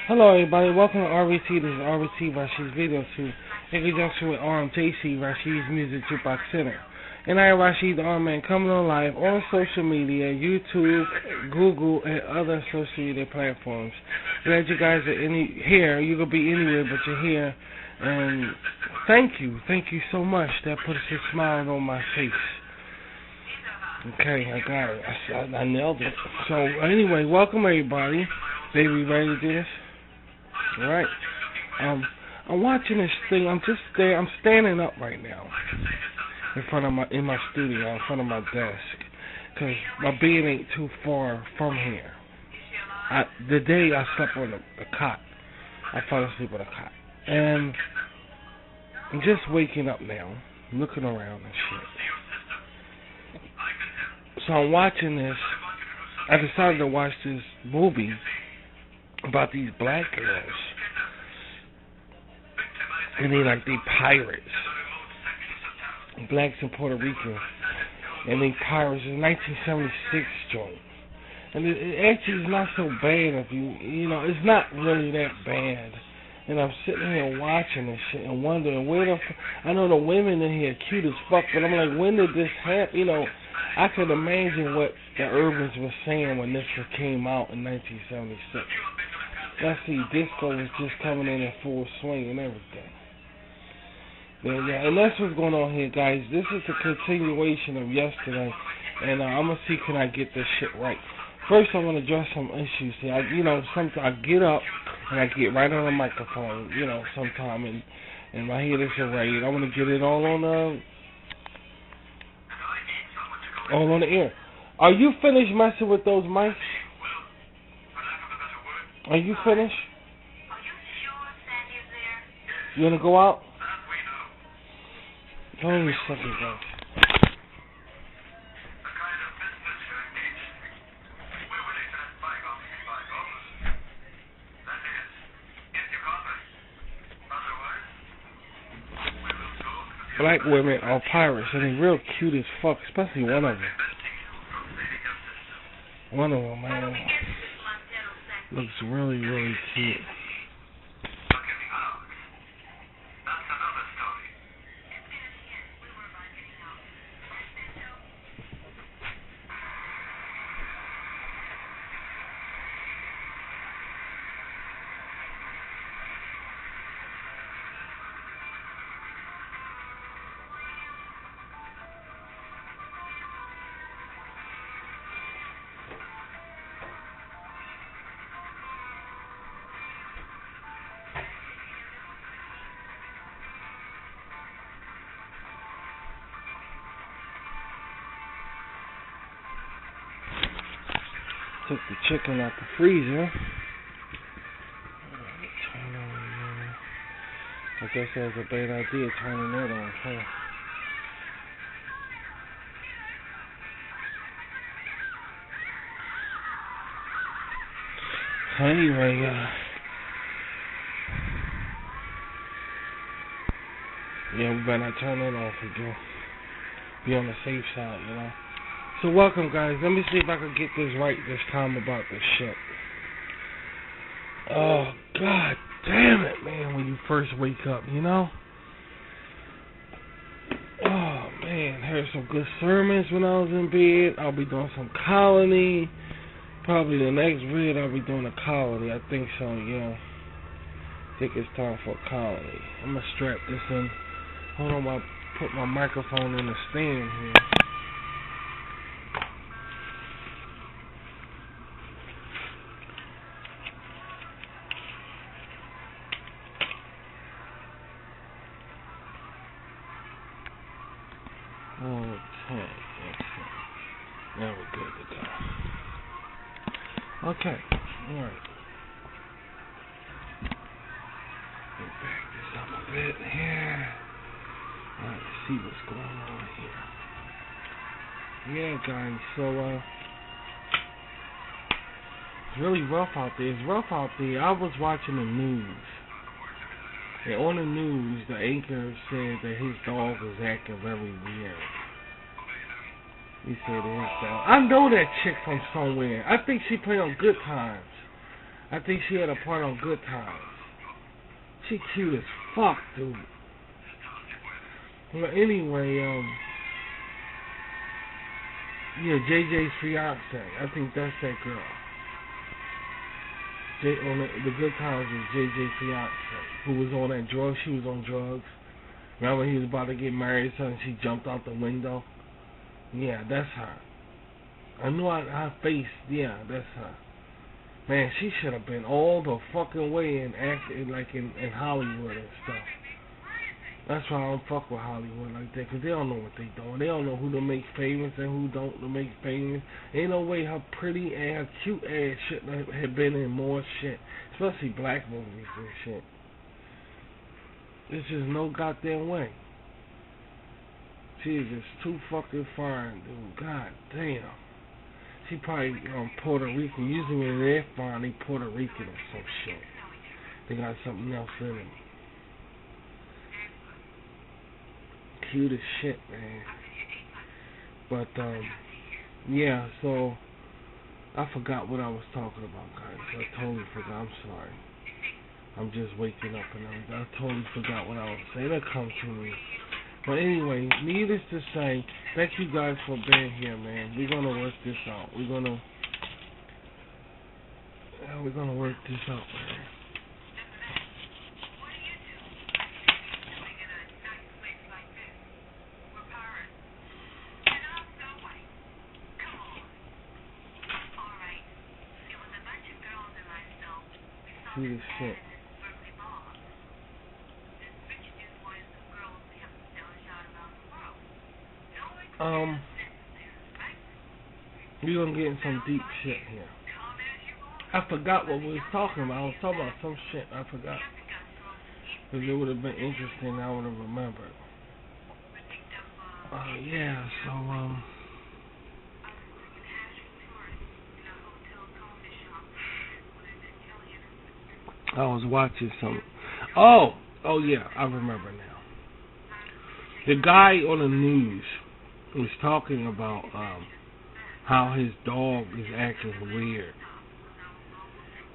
Hello everybody, welcome to RVT. This is RVT Rashids Video 2 in conjunction with RMJC, Rashids Music Jukebox Center. And I am Rashids Almanac coming on live on social media, YouTube, Google, and other social media platforms. Glad you guys are here. You could be anywhere, but you're here. And thank you so much. That puts a smile on my face. Okay, I got it. I nailed it. So anyway, welcome everybody. Baby, ready to do this? All right. I'm watching this thing. I'm standing up right now in my studio, in front of my desk, because my bed ain't too far from here. The day I slept on a cot, I fell asleep on a cot, and I'm just waking up now, looking around and shit. So I'm watching this. I decided to watch this movie about these black girls, and they pirates, blacks and Puerto Ricans, and they pirates. In 1976 joint, and it actually is not so bad if you know it's not really that bad. And I'm sitting here watching this shit and wondering I know the women in here cute as fuck, but I'm like, when did this happen? You know, I could imagine what the Urbans were saying when this came out in 1976. Let's see, disco was just coming in full swing and everything. Yeah, and that's what's going on here, guys. This is a continuation of yesterday, and I'm gonna see can I get this shit right. First, I want to address some issues here. Sometimes I get up and I get right on the microphone, sometime, and I hear this array, I want to get it all on the air. Are you finished messing with those mics? Are you finished? You wanna go out? Hold on a second, guys. Black women are pirates, and they're real cute as fuck, especially one of them. One of them, man, looks really, really cute. Took the chicken out the freezer. I guess that was a bad idea, turning that on. Huh? Anyway, yeah, we better not turn it off again. Be on the safe side, So welcome, guys. Let me see if I can get this right this time about this shit. Oh, god damn it, man, when you first wake up, Oh, man, heard some good sermons when I was in bed. I'll be doing some colony. Probably the next vid I'll be doing a colony. I think so, I think it's time for a colony. I'm going to strap this in. Hold on, I'll put my microphone in the stand here. Okay, now we're good to go. Okay, alright. Let me back this up a bit here. Alright, see what's going on here. Yeah, guys, so, it's really rough out there. It's rough out there. I was watching the news. And on the news, the anchor said that his dog was acting very weird. He said that his dog. I know that chick from somewhere. I think she played on Good Times. I think she had a part on Good Times. She cute as fuck, dude. Well, anyway, yeah, JJ's fiance. I think that's that girl. On the Good Times was JJ's fiance, who was on that drug. She was on drugs. Remember, he was about to get married, so she jumped out the window. Yeah, that's her. I knew her face. Yeah, that's her. Man, she should have been all the fucking way in acting like in Hollywood and stuff. That's why I don't fuck with Hollywood like that, because they don't know what they doing. They don't know who to make famous and who don't to make famous. Ain't no way her pretty ass, cute ass shit had been in more shit, especially black movies and shit. There's just no goddamn way. She is just too fucking fine, dude. God damn. She probably Puerto Rican. Usually when they're fine, they Puerto Rican or some shit. They got something else in them. Cute as shit, man. But yeah. So I forgot what I was talking about, guys. I totally forgot. I'm sorry. I'm just waking up and I totally forgot what I was saying. It'll come to me. But anyway, needless to say, thank you guys for being here, man. We're gonna work this out. We're gonna work this out, man. See this shit. We're gonna get in some deep shit here. I forgot what we was talking about. I was talking about some shit. I forgot. Because it would have been interesting. I would have remembered. Yeah, so, I was watching some. Oh yeah, I remember now. The guy on the news was talking about, how his dog is acting weird.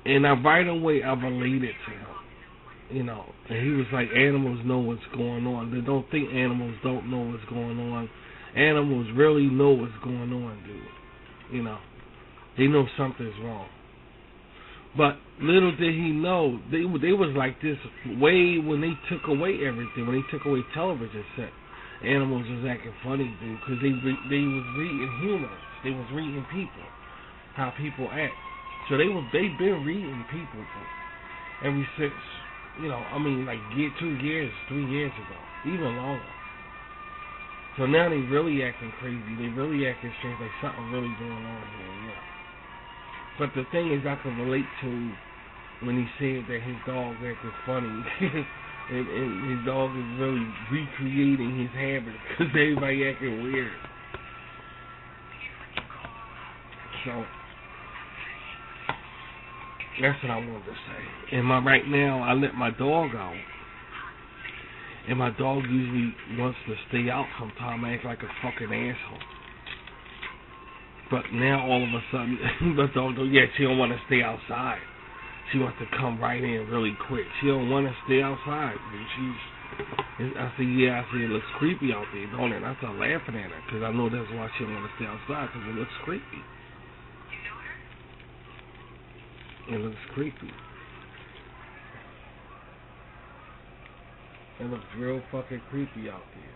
And right away I related to him. You know, and he was like, animals know what's going on. They don't think animals don't know what's going on. Animals really know what's going on, dude. You know, they know something's wrong. But little did he know, they was like this way when they took away everything, when they took away television set. Animals was acting funny, dude, because they was reading humans. They was reading people, how people act. So they've been reading people ever since, you know, I mean, like 2 years, 3 years ago, even longer. So now they really acting crazy. They really acting strange, like something really going on here, yeah. But the thing is, I can relate to when he said that his dog acting funny, and his dog is really recreating his habits because everybody acting weird. So that's what I wanted to say. And right now, I let my dog out. And my dog usually wants to stay out sometime, act like a fucking asshole. But now, all of a sudden, the dog, she don't want to stay outside. She wants to come right in really quick. She don't want to stay outside. I said, it looks creepy out there, don't it? And I start laughing at her, because I know that's why she don't want to stay outside, because it looks creepy. It looks creepy. It looks real fucking creepy out there.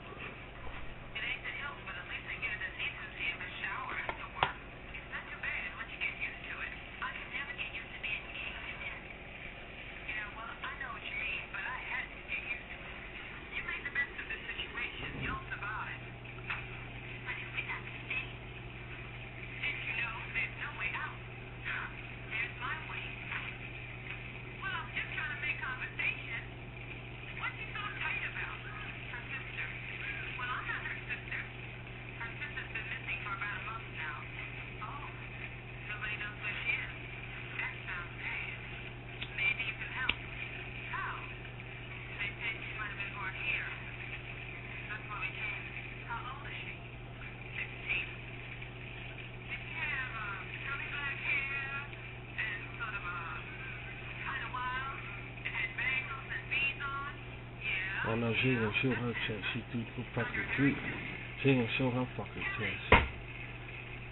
Oh no, she ain't gonna show her chest. She too fucking cute. She ain't gonna show her fucking chest.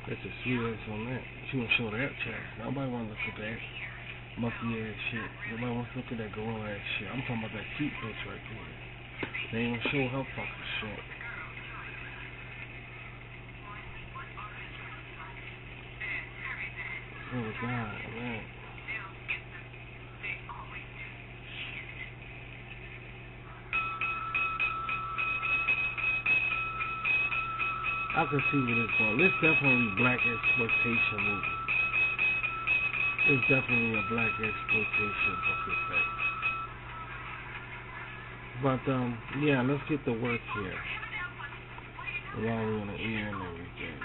That's a sweet ass on that. She gonna show that chest. Nobody wanna look at that monkey ass shit. Nobody wants to look at that gorilla ass shit. I'm talking about that cute bitch right there. They ain't gonna show her fucking shit. Oh God, man. I can see where it's going. This definitely black exploitation movie. It's definitely a black exploitation fucking thing. But yeah, let's get to work here. While we're on the air and everything.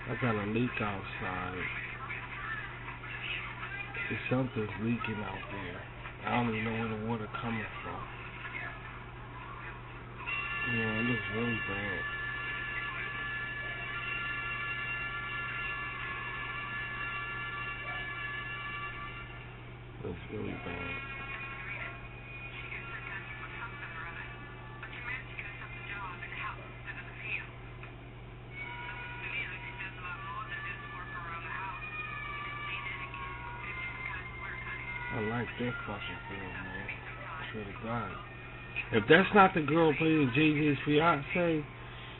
I got a leak outside. There's something's leaking out there. I don't even know where the water coming from. Yeah, it looks really bad. It looks really bad. I like that fucking girl, man. I swear to God. If that's not the girl playing JJ's fiance,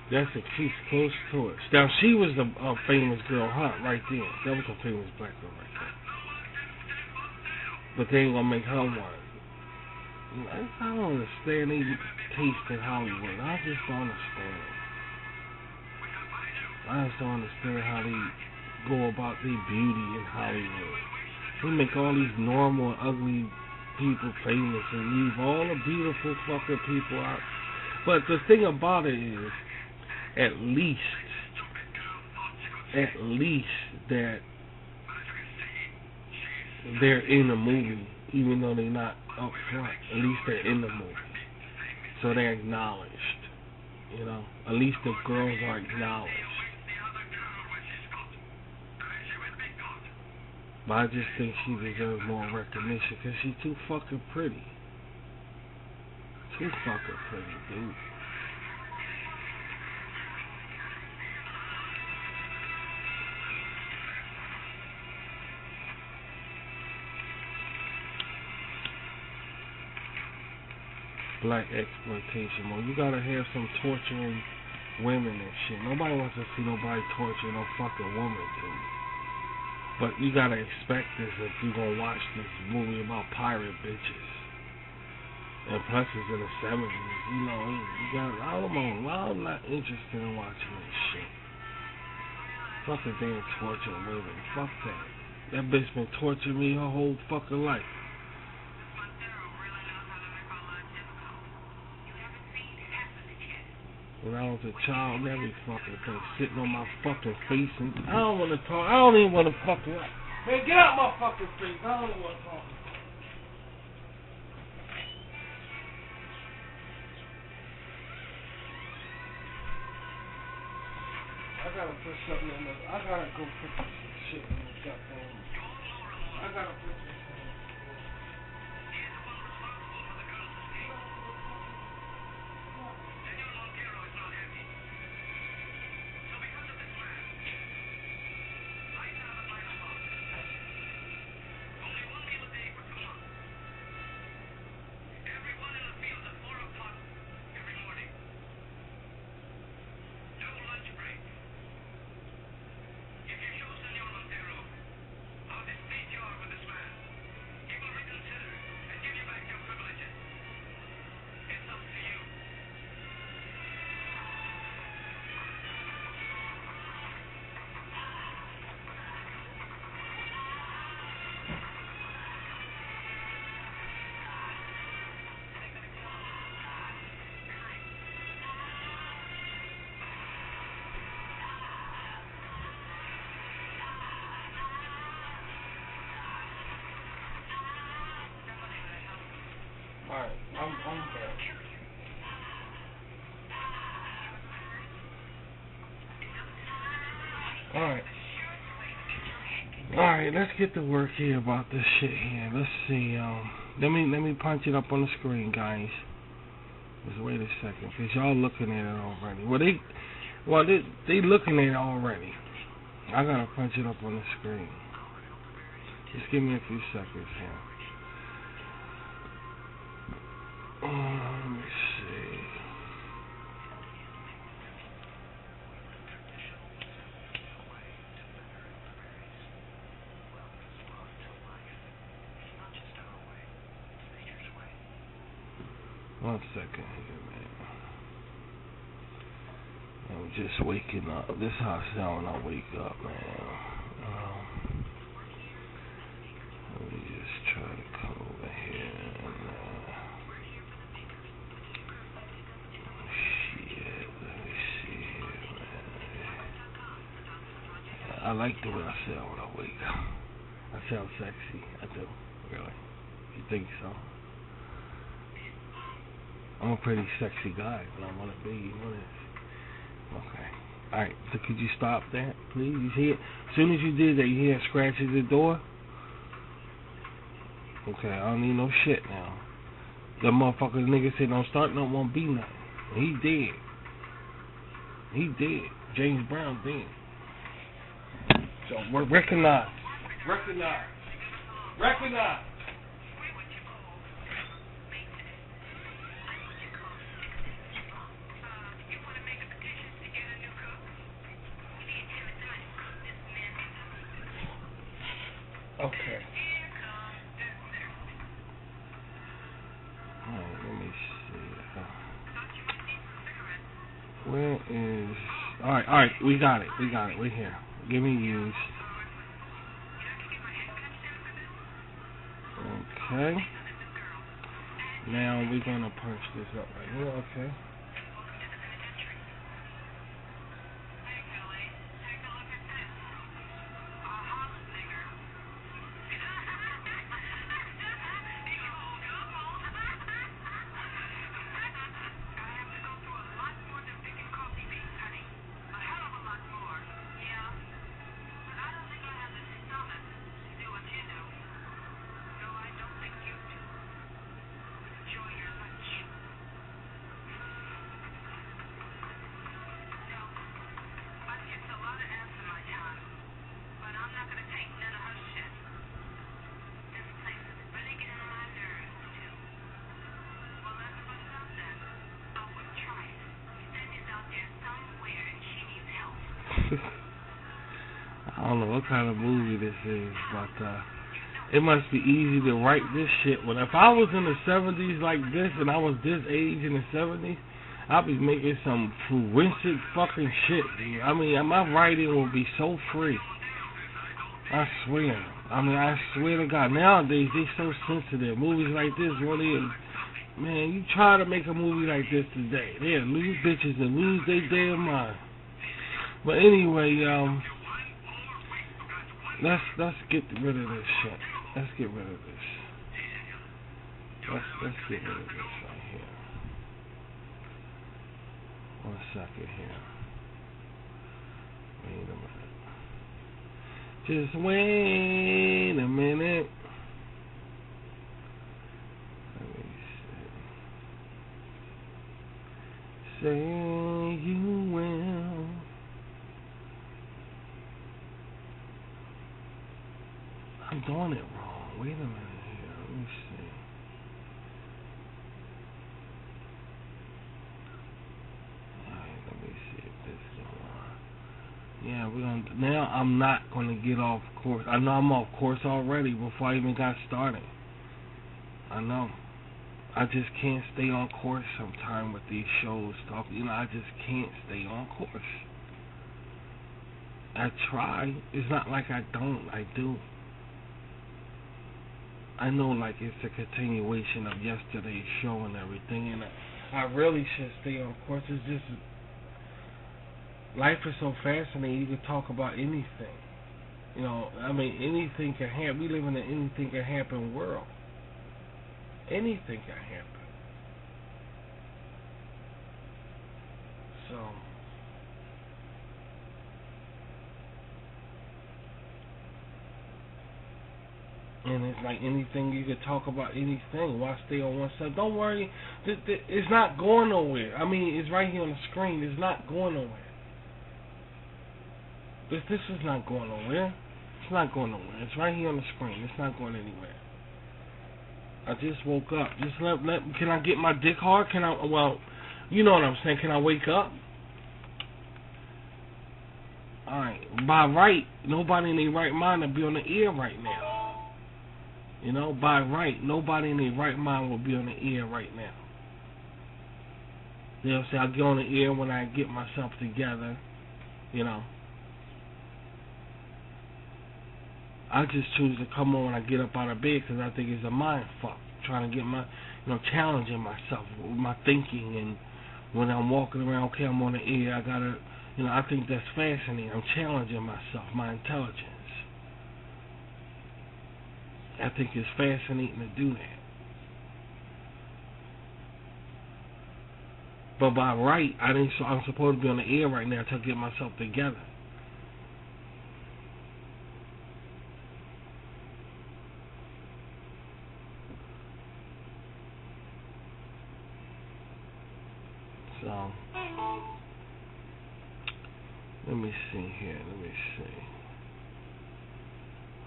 that's a she's close to it. Now she was the famous girl, right there. That was a famous black girl right there. But they ain't gonna make her one. I don't understand they taste in Hollywood. I just don't understand. I just don't understand how they go about their beauty in Hollywood. They make all these normal, ugly people famous and leave all the beautiful fucking people out. But the thing about it is, at least that they're in the movie, even though they're not up front. At least they're in the movie, so they're acknowledged. You know, at least the girls are acknowledged. But I just think she deserves more recognition because she's too fucking pretty. Too fucking pretty, dude. Black exploitation. Well, you gotta have some torturing women and shit. Nobody wants to see nobody torture no fucking woman, dude. But you gotta expect this if you gonna watch this movie about pirate bitches. And plus it's in the 70s, you know, you got I'm not interested in watching this shit. Fuck the damn torturing women. Fuck that. That bitch been torturing me her whole fucking life. When I was a child and every fucking thing, sitting on my fucking face, and I don't want to talk. I don't even want to fucking. Man, get out my fucking face. I don't even want to talk. I gotta put something in this. I gotta go put some shit in this goddamn. I gotta put this in. Alright, I'm back. Alright. Alright, let's get to work here about this shit here. Let's see, let me punch it up on the screen, guys. Just wait a second, cause y'all looking at it already. They looking at it already. I gotta punch it up on the screen. Just give me a few seconds here. Let me see. One second here, man. I'm just waking up. This is how I sound when I wake up, man. Let me just try to come over here and shit. Let me see here, man. I like the way I sound when I wake up. I sound sexy. I do. Really. You think so? I'm a pretty sexy guy, but I want to be. You know this. Okay. Alright, so could you stop that, please? You hear? As soon as you did that, you hear scratches at the door? Okay, I don't need no shit now. The motherfucker nigga said don't start nothing, won't be nothing. He dead. He dead. James Brown dead. So recognize. Recognize. Recognize. Okay. Alright, let me see. Where is... Alright, we got it. We're here. Give me use. Okay. Now we're gonna punch this up right here. Okay. I don't know what kind of movie this is, but it must be easy to write this shit. When if I was in the 70s like this and I was this age in the 70s, I'd be making some forensic fucking shit, dude. I mean, my writing will be so free. I swear. I swear to God. Nowadays, they so sensitive. Movies like this really is. Man, you try to make a movie like this today, they'll lose bitches and lose their damn mind. But anyway, let's get rid of this shit. Let's get rid of this. Let's get rid of this right here. 1 second here. Wait a minute. Just wait a minute. Let me see. Say you will. I'm doing it wrong. Wait a minute here. Let me see. Alright, let me see if this is on. Yeah, we're gonna. Now I'm not gonna get off course. I know I'm off course already before I even got started. I know. I just can't stay on course sometime with these shows. I just can't stay on course. I try. It's not like I don't. I do. I know, like, it's a continuation of yesterday's show and everything, and I really should stay on course. It's just, life is so fascinating. You can talk about anything. Anything can happen. We live in an anything can happen world. Anything can happen. So, and it's like anything you could talk about, anything. Why stay on one side? Don't worry, it's not going nowhere. I mean, it's right here on the screen. It's not going nowhere. This is not going nowhere. It's not going nowhere. It's right here on the screen. It's not going anywhere. I just woke up. Just can I get my dick hard? Can I? Well, you know what I'm saying. Can I wake up? All right. By right, nobody in their right mind will be on the air right now. You know, by right, nobody in their right mind will be on the air right now. You know what I'm saying? I'll get on the air when I get myself together. You know. I just choose to come on when I get up out of bed because I think it's a mind fuck. Trying to get my, challenging myself with my thinking, and when I'm walking around, okay, I'm on the air, I gotta, I think that's fascinating. I'm challenging myself, my intelligence. I think it's fascinating to do that. But by right, I'm supposed to be on the air right now to get myself together. So, let me see here.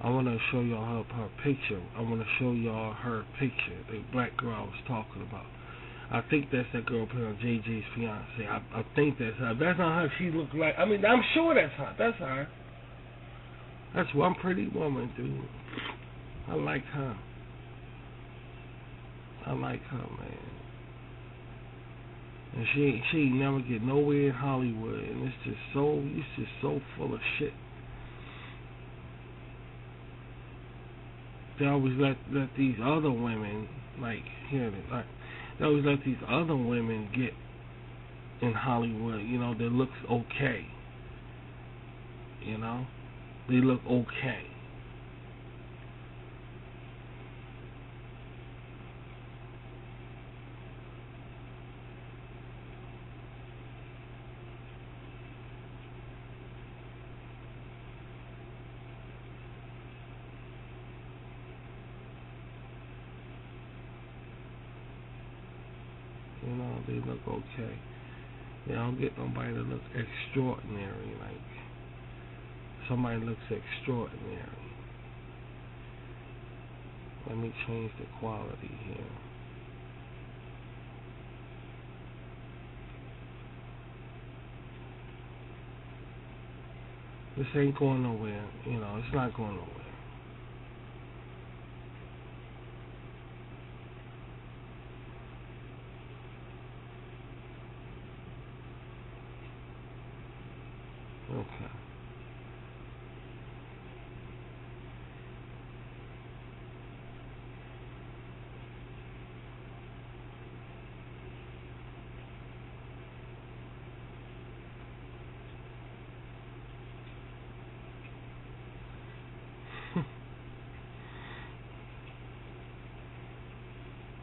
I want to show y'all her picture. I want to show y'all her picture, the black girl I was talking about. I think that's that girl put on JJ's fiance. I think that's her. If that's not her, she look like. I mean, I'm sure that's her. That's her. That's one pretty woman, dude. I like her. Man. And she ain't never get nowhere in Hollywood, and it's just so full of shit. They always let these other women, they always let these other women get in Hollywood, that looks okay. They look okay. They look okay. They don't get nobody that looks extraordinary, like somebody looks extraordinary. Let me change the quality here. This ain't going nowhere, it's not going nowhere. Okay.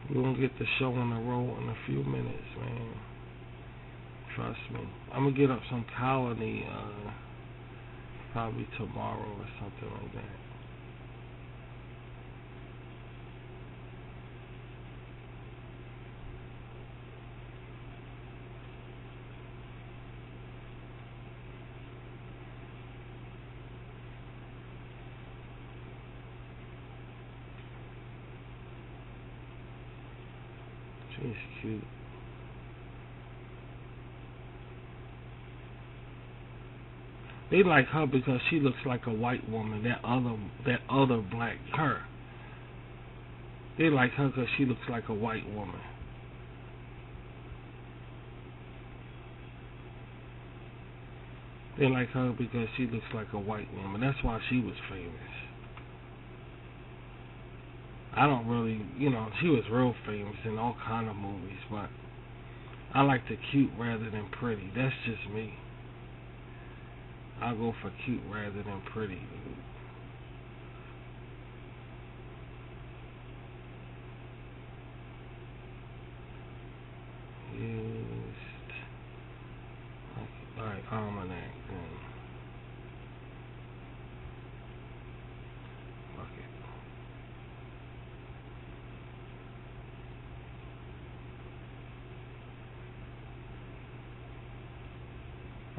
We're gonna get the show on the road in a few minutes, man. Trust me. I'm gonna get up some colony probably tomorrow or something like that. She's cute. They like her because she looks like a white woman. That other black her. They like her because she looks like a white woman. They like her because she looks like a white woman. That's why she was famous. I don't really, she was real famous in all kind of movies, but I like the cute rather than pretty. That's just me. I'll go for cute rather than pretty.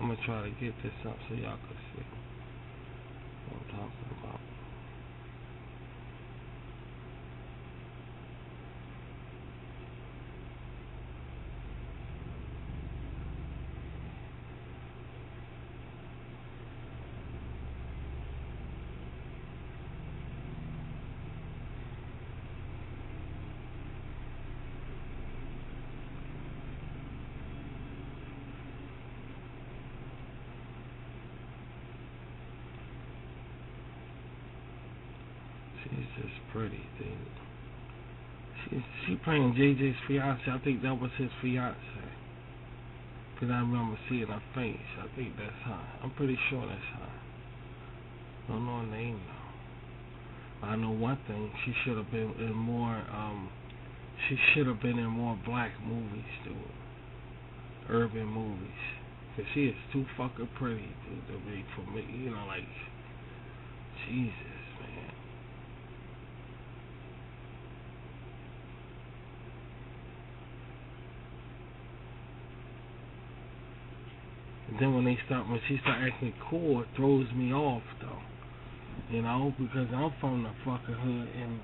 I'm gonna try to get this up so y'all can see what I'm talking about. She's just pretty, dude. She playing JJ's fiance. I think that was his fiance. Cause I remember seeing her face. I think that's her. I'm pretty sure that's her. Don't know her name though. I know one thing. She should have been in more. She should have been in more black movies, dude. Urban movies. Cause she is too fucking pretty, dude, to be for me. You know, like Jesus, man. And then when she start acting cool, it throws me off though. You know, because I'm from the fucking hood and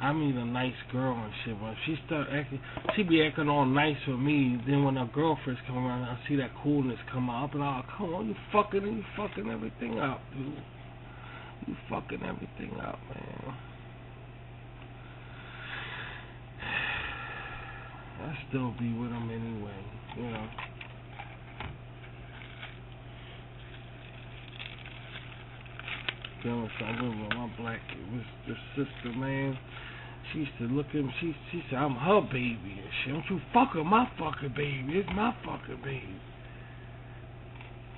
I meet a nice girl and shit, but if she be acting all nice with me. Then when her girlfriends come around, I see that coolness come out, and oh, come on, you fucking everything up, dude. You fucking everything up, man. I still be with him anyway, you know. There was something with my black, it was the sister, man. She used to look at him, she said, I'm her baby and shit. Don't you fucking my fucking baby. It's my fucking baby.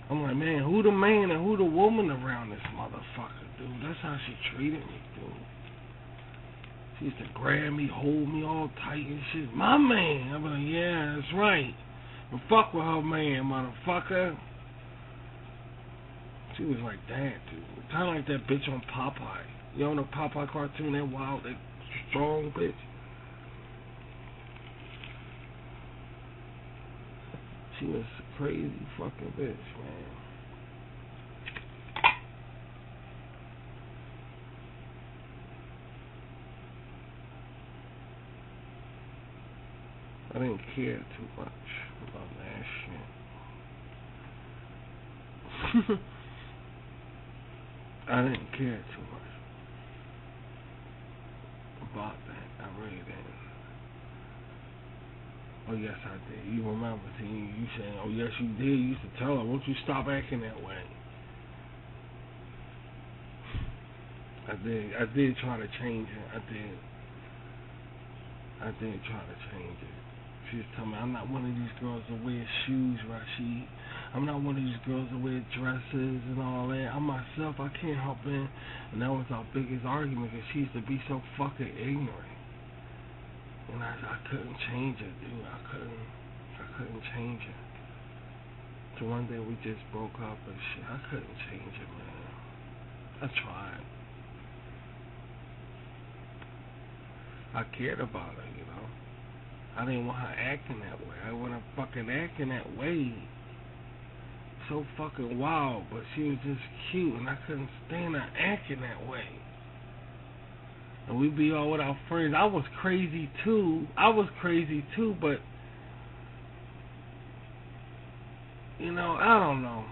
I'm like, man, who the man and who the woman around this motherfucker, dude? That's how she treated me, dude. She used to grab me, hold me all tight and shit. My man. I'm like, yeah, that's right. But fuck with her man, motherfucker. She was like that, dude. Kind of like that bitch on Popeye. You know the Popeye cartoon, that wild, that strong bitch? She was a crazy fucking bitch, man. I didn't care too much about that shit. I didn't care too much about that. I really didn't. Oh, yes, I did. You remember, you saying, oh, yes, you did. You used to tell her, won't you stop acting that way? I did try to change it. I did try to change it. She was telling me, I'm not one of these girls that wear shoes, Rashid. I'm not one of these girls that wear dresses and all that. I'm myself. I can't help it. And that was our biggest argument because she used to be so fucking ignorant. And I couldn't change it, dude. I couldn't change it. So one day we just broke up and shit. I couldn't change it, man. I tried. I cared about her, you know. I didn't want her acting that way. I want her fucking acting that way. So fucking wild, but she was just cute, and I couldn't stand her acting that way. And we'd be all with our friends. I was crazy too, but you know, I don't know.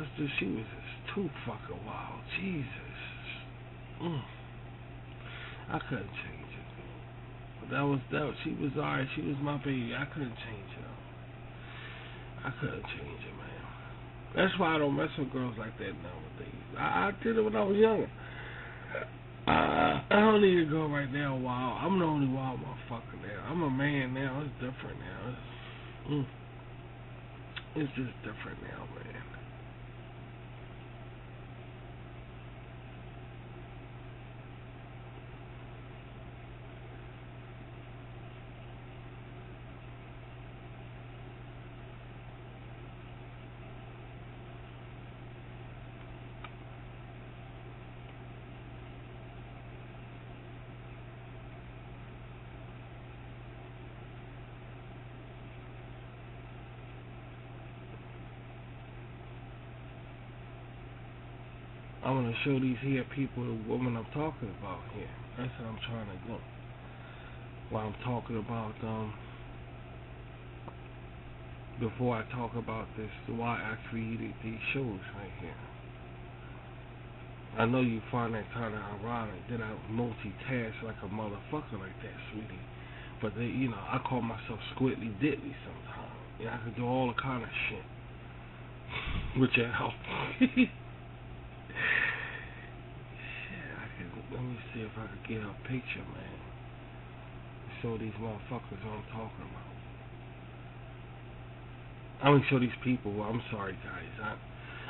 It's just she was just too fucking wild. Jesus. I couldn't change it. But that was she was alright. She was my baby. I couldn't change it. I couldn't change it, man. That's why I don't mess with girls like that nowadays. I did it when I was younger. I don't need a girl right now wild. I'm the only wild motherfucker now. I'm a man now. It's different now. It's just different now, man. I want to show these here people the woman I'm talking about here. That's what I'm trying to do. While I'm talking about before I talk about this, why I created these shows right here. I know you find that kind of ironic that I multitask like a motherfucker like that, sweetie. But they, I call myself squiddly diddly sometimes. I can do all the kind of shit. Which it helps. Shit, let me see if I could get a picture, man. Show these motherfuckers what I'm talking about. I'm gonna show these people. Well, I'm sorry, guys.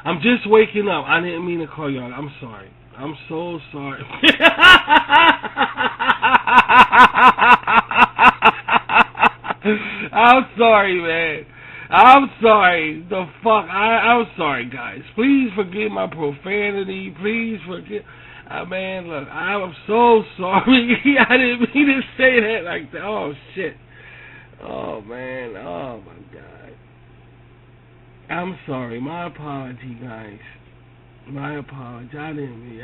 I'm just waking up. I didn't mean to call y'all. I'm sorry. I'm so sorry. I'm sorry, man. I'm sorry. The fuck. I'm sorry, guys. Please forgive my profanity. Please forgive. Man, look. I'm so sorry. I didn't mean to say that like that. Oh, shit. Oh, man. Oh, my God. I'm sorry. My apology, guys. My apology. I didn't mean.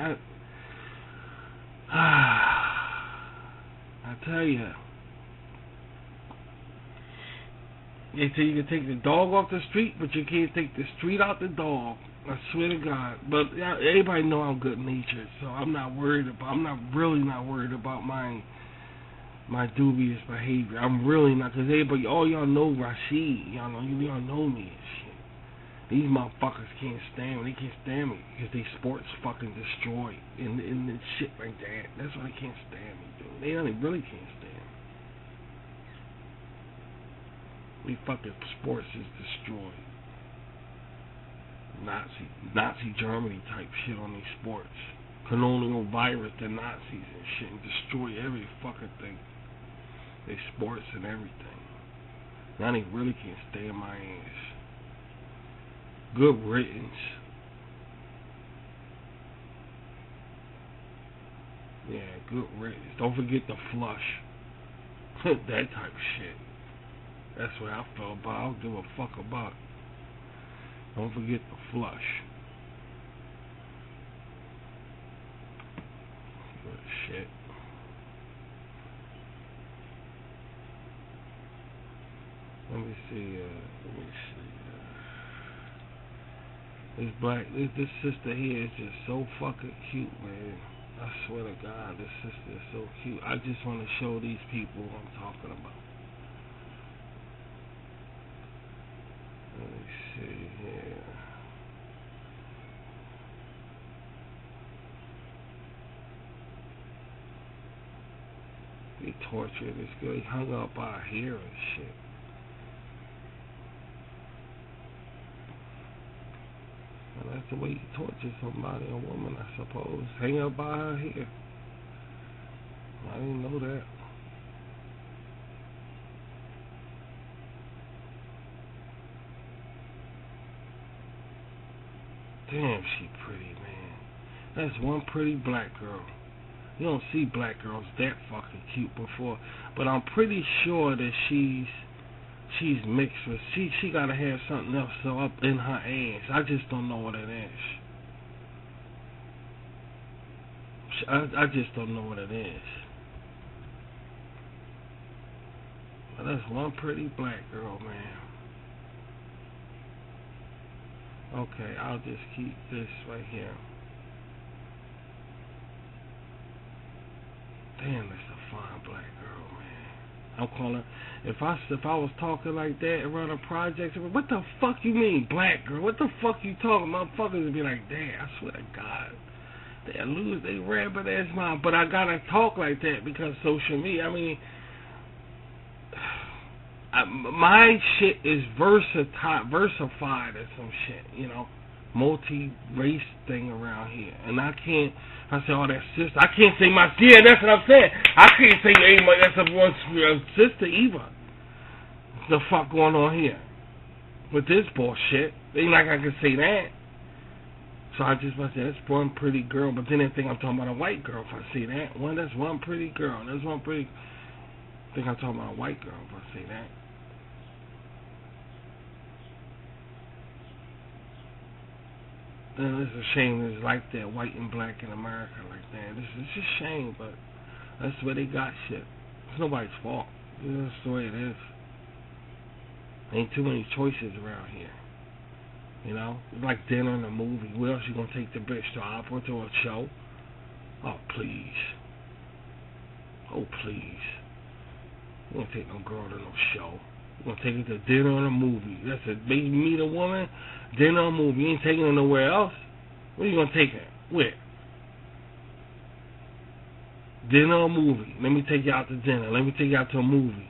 I tell you. They say you can take the dog off the street, but you can't take the street out the dog. I swear to God. But everybody know I'm good natured, so I'm not worried about. I'm not really not worried about my dubious behavior. I'm really not, because everybody, all y'all know Rashid. Y'all know me and shit. These motherfuckers can't stand me. They can't stand me because they sports fucking destroy and shit like that. That's why they can't stand me, dude. They really can't stand me. They fucking sports is destroyed. Nazi Germany type shit on these sports. Colonial virus, the Nazis and shit, and destroy every fucking thing. They sports and everything. Now they really can't stand my ass. Good riddance. Yeah, good riddance. Don't forget the flush. That type of shit. That's what I feel about. I don't give a fuck about it. Don't forget the flush. Good shit. Let me see. This sister here is just so fucking cute, man. I swear to God, this sister is so cute. I just want to show these people what I'm talking about. Let me see here. He tortured this girl. He hung up by her hair and shit. And that's the way you torture somebody, a woman, I suppose. Hang up by her hair. I didn't know that. Damn, she pretty, man. That's one pretty black girl. You don't see black girls that fucking cute before, but I'm pretty sure that she's mixed with. She gotta have something else so up in her ass. I just don't know what it is. I just don't know what it is. But that's one pretty black girl, man. Okay, I'll just keep this right here. Damn, that's a fine black girl, man. I'm calling. If I was talking like that around a project, what the fuck you mean, black girl? What the fuck you talking? Motherfuckers would be like, damn, I swear to God, they lose their rabbit ass mind. But I gotta talk like that because social media. I mean, my shit is versified or some shit, multi-race thing around here, and I can't. I say, oh, that's sister. I can't say my. Yeah, that's what I'm saying. I can't say anybody that's a sister either. The fuck going on here with this bullshit? Ain't like I can say that. So I just want to say that's one pretty girl, but then they think I'm talking about a white girl. If I say that, that's one pretty girl. That's one pretty. I think I'm talking about a white girl if I say that. And it's a shame it's like that, white and black in America like that. It's just a shame, but that's the way they got shit. It's nobody's fault. That's the way it is. Ain't too many choices around here. You know? It's like dinner and a movie. Where else you gonna take the bitch? To opera, to a show? Oh, please. Oh, please. You don't take no girl to no show. You gonna take her to dinner and a movie. That's it. Maybe meet a woman, dinner and a movie. You ain't taking her nowhere else. Where you gonna take her? Where? Dinner or movie. Let me take you out to dinner. Let me take you out to a movie.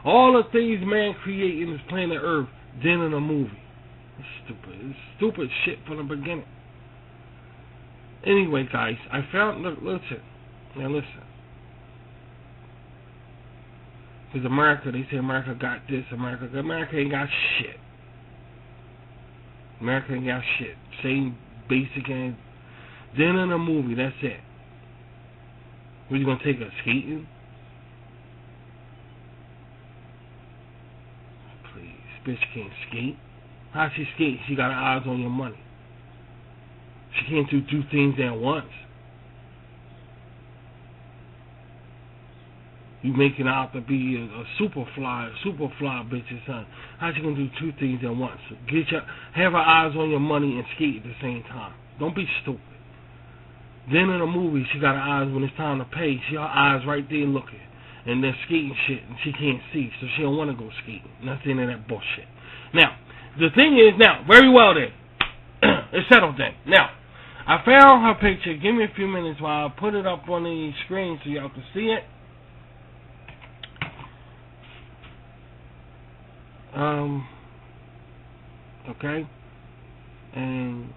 All the things man creating this planet Earth, dinner and a movie. It's stupid. It's stupid shit from the beginning. Anyway, guys, I found, look, listen. Now listen. Because America, they say America got this, America ain't got shit. America ain't got shit. Same basic and dinner and a movie, that's it. Were you gonna take her skating? Please, bitch can't skate. How she skate? She got her eyes on your money. She can't do two things at once. You making out to be a super fly bitch or something. How she gonna do two things at once? Have her eyes on your money and skate at the same time. Don't be stupid. Then in a movie, she got her eyes when it's time to pay. She her eyes right there looking, and they're skating shit, and she can't see, so she don't want to go skating. Nothing of that bullshit. Now, the thing is, very well then, it's settled then. Now, I found her picture. Give me a few minutes while I put it up on the screen so y'all can see it. Okay, and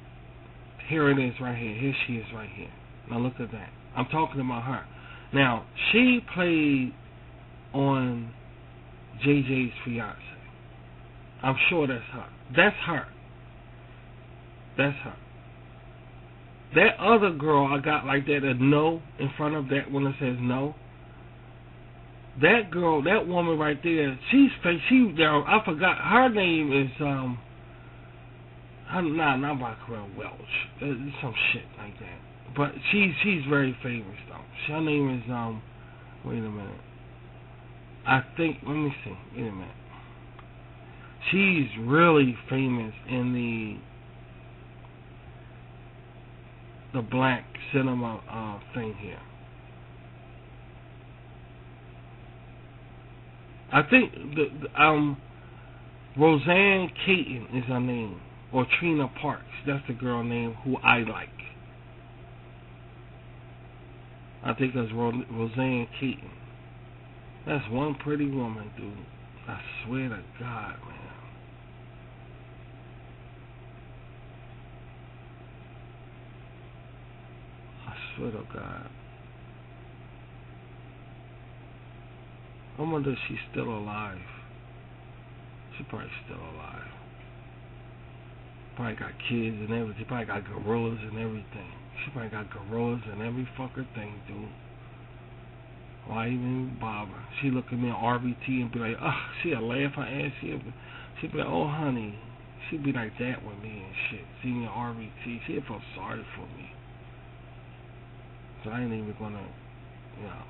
here it is right here. Here she is right here. Now look at that. I'm talking about her. Now, she played on JJ's fiance. I'm sure that's her. That's her. That's her. That other girl I got like that, a no in front of that when it says no. That girl, that woman right there, I forgot, her name is, not Baccarat Welch. It's some shit like that. But she's very famous though. Her name is, wait a minute. I think, let me see, wait a minute. She's really famous in the black cinema thing here. I think Roseanne Caton is her name, or Trina Parks. That's the girl name who I like. I think it's Roseanne Caton. That's one pretty woman, dude. I swear to God, man. I swear to God. I wonder if she's still alive. She's probably still alive. Probably got kids and everything. Probably got gorillas and everything. She probably got gorillas and every fucking thing, dude. Why even bother? She look at me on RBT and be like, oh, she'll laugh her ass. She'll be like, oh, honey. She'll be like that with me and shit. See me on RBT. She'll feel sorry for me. So I ain't even gonna, you know.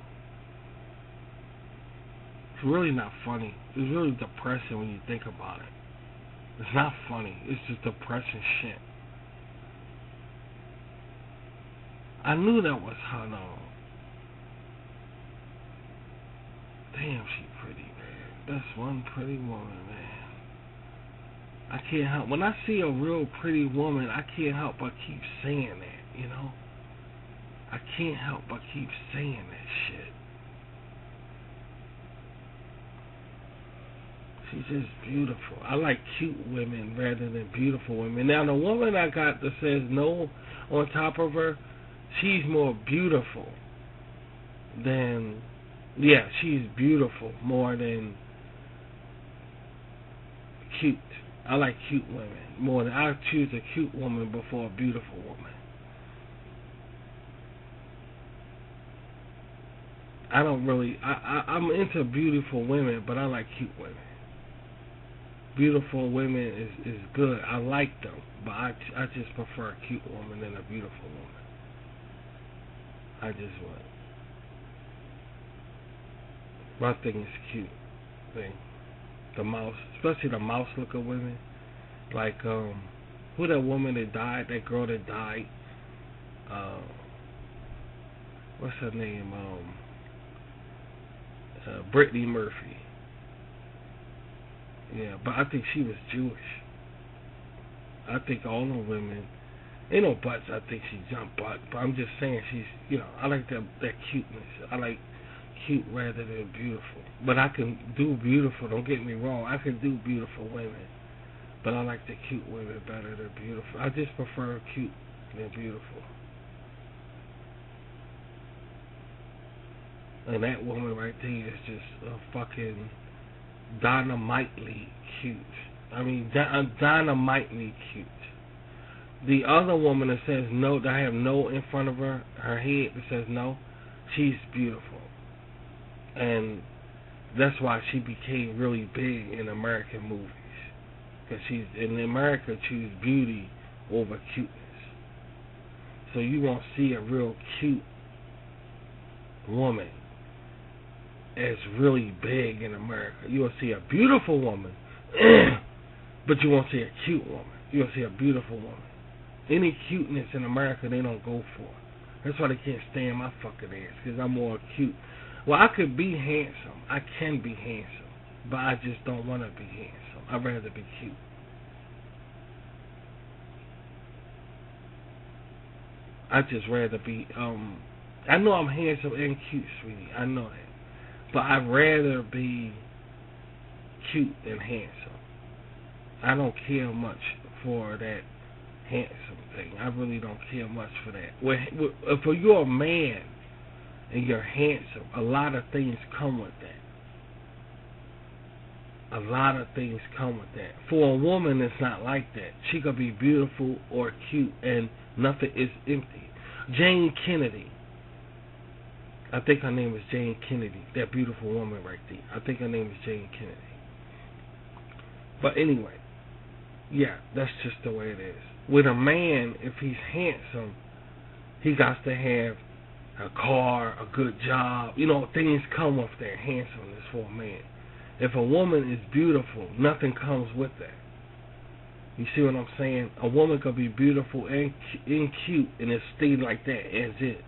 It's really not funny. It's really depressing when you think about it. It's not funny. It's just depressing shit. I knew that was her though. Damn, she pretty, man. That's one pretty woman, man. I can't help. When I see a real pretty woman, I can't help but keep saying that, you know? I can't help but keep saying that shit. She's just beautiful. I like cute women rather than beautiful women. Now, the woman I got that says no on top of her, she's more beautiful than, yeah, she's beautiful more than cute. I like cute women more than, I choose a cute woman before a beautiful woman. I'm into beautiful women, but I like cute women. beautiful women is good. I like them, but I just prefer a cute woman than a beautiful woman. I just want. My thing is cute thing. The mouse, especially the mouse looking women. Like who that woman that died? That girl that died. What's her name? Brittany Murphy. Yeah, but I think she was Jewish. I think all the women, ain't no butts. I think she jumped butt, but I'm just saying she's, I like that cuteness. I like cute rather than beautiful. But I can do beautiful. Don't get me wrong. I can do beautiful women, but I like the cute women better than beautiful. I just prefer cute than beautiful. And that woman right there is just a fucking dynamitely cute. I mean, dynamitely cute. The other woman that says no, that I have no in front of her head that says no, she's beautiful. And that's why she became really big in American movies. Because she's, in America, choose beauty over cuteness. So you won't see a real cute woman as really big in America. You will see a beautiful woman, but you won't see a cute woman. You'll see a beautiful woman. Any cuteness in America, they don't go for. That's why they can't stand my fucking ass, because I'm more cute. Well, I could be handsome. I can be handsome, but I just don't want to be handsome. I'd rather be cute. I'd just rather be, I know I'm handsome and cute, sweetie. I know that. But I'd rather be cute than handsome. I don't care much for that handsome thing. I really don't care much for that. If you're a man and you're handsome, a lot of things come with that. A lot of things come with that. For a woman, it's not like that. She could be beautiful or cute and nothing is empty. Jane Kennedy. I think her name is Jane Kennedy. That beautiful woman right there. I think her name is Jane Kennedy. But anyway, yeah, that's just the way it is. With a man, if he's handsome, he got to have a car, a good job. Things come with that handsomeness for a man. If a woman is beautiful, nothing comes with that. You see what I'm saying? A woman could be beautiful and cute, and it stay like that as is.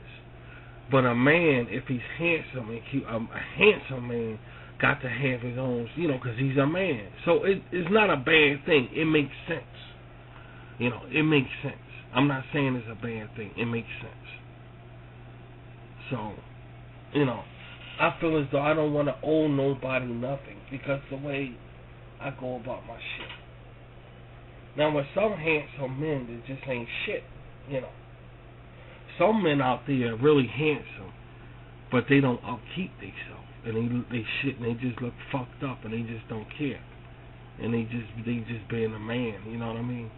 But a man, if he's handsome and cute, a handsome man got to have his own, because he's a man. So it's not a bad thing. It makes sense. It makes sense. I'm not saying it's a bad thing. It makes sense. So, I feel as though I don't want to owe nobody nothing, because the way I go about my shit. Now, with some handsome men that just ain't shit, Some men out there are really handsome, but they don't upkeep themselves, and they shit, and they just look fucked up, and they just don't care, and they just being a man. You know what I mean?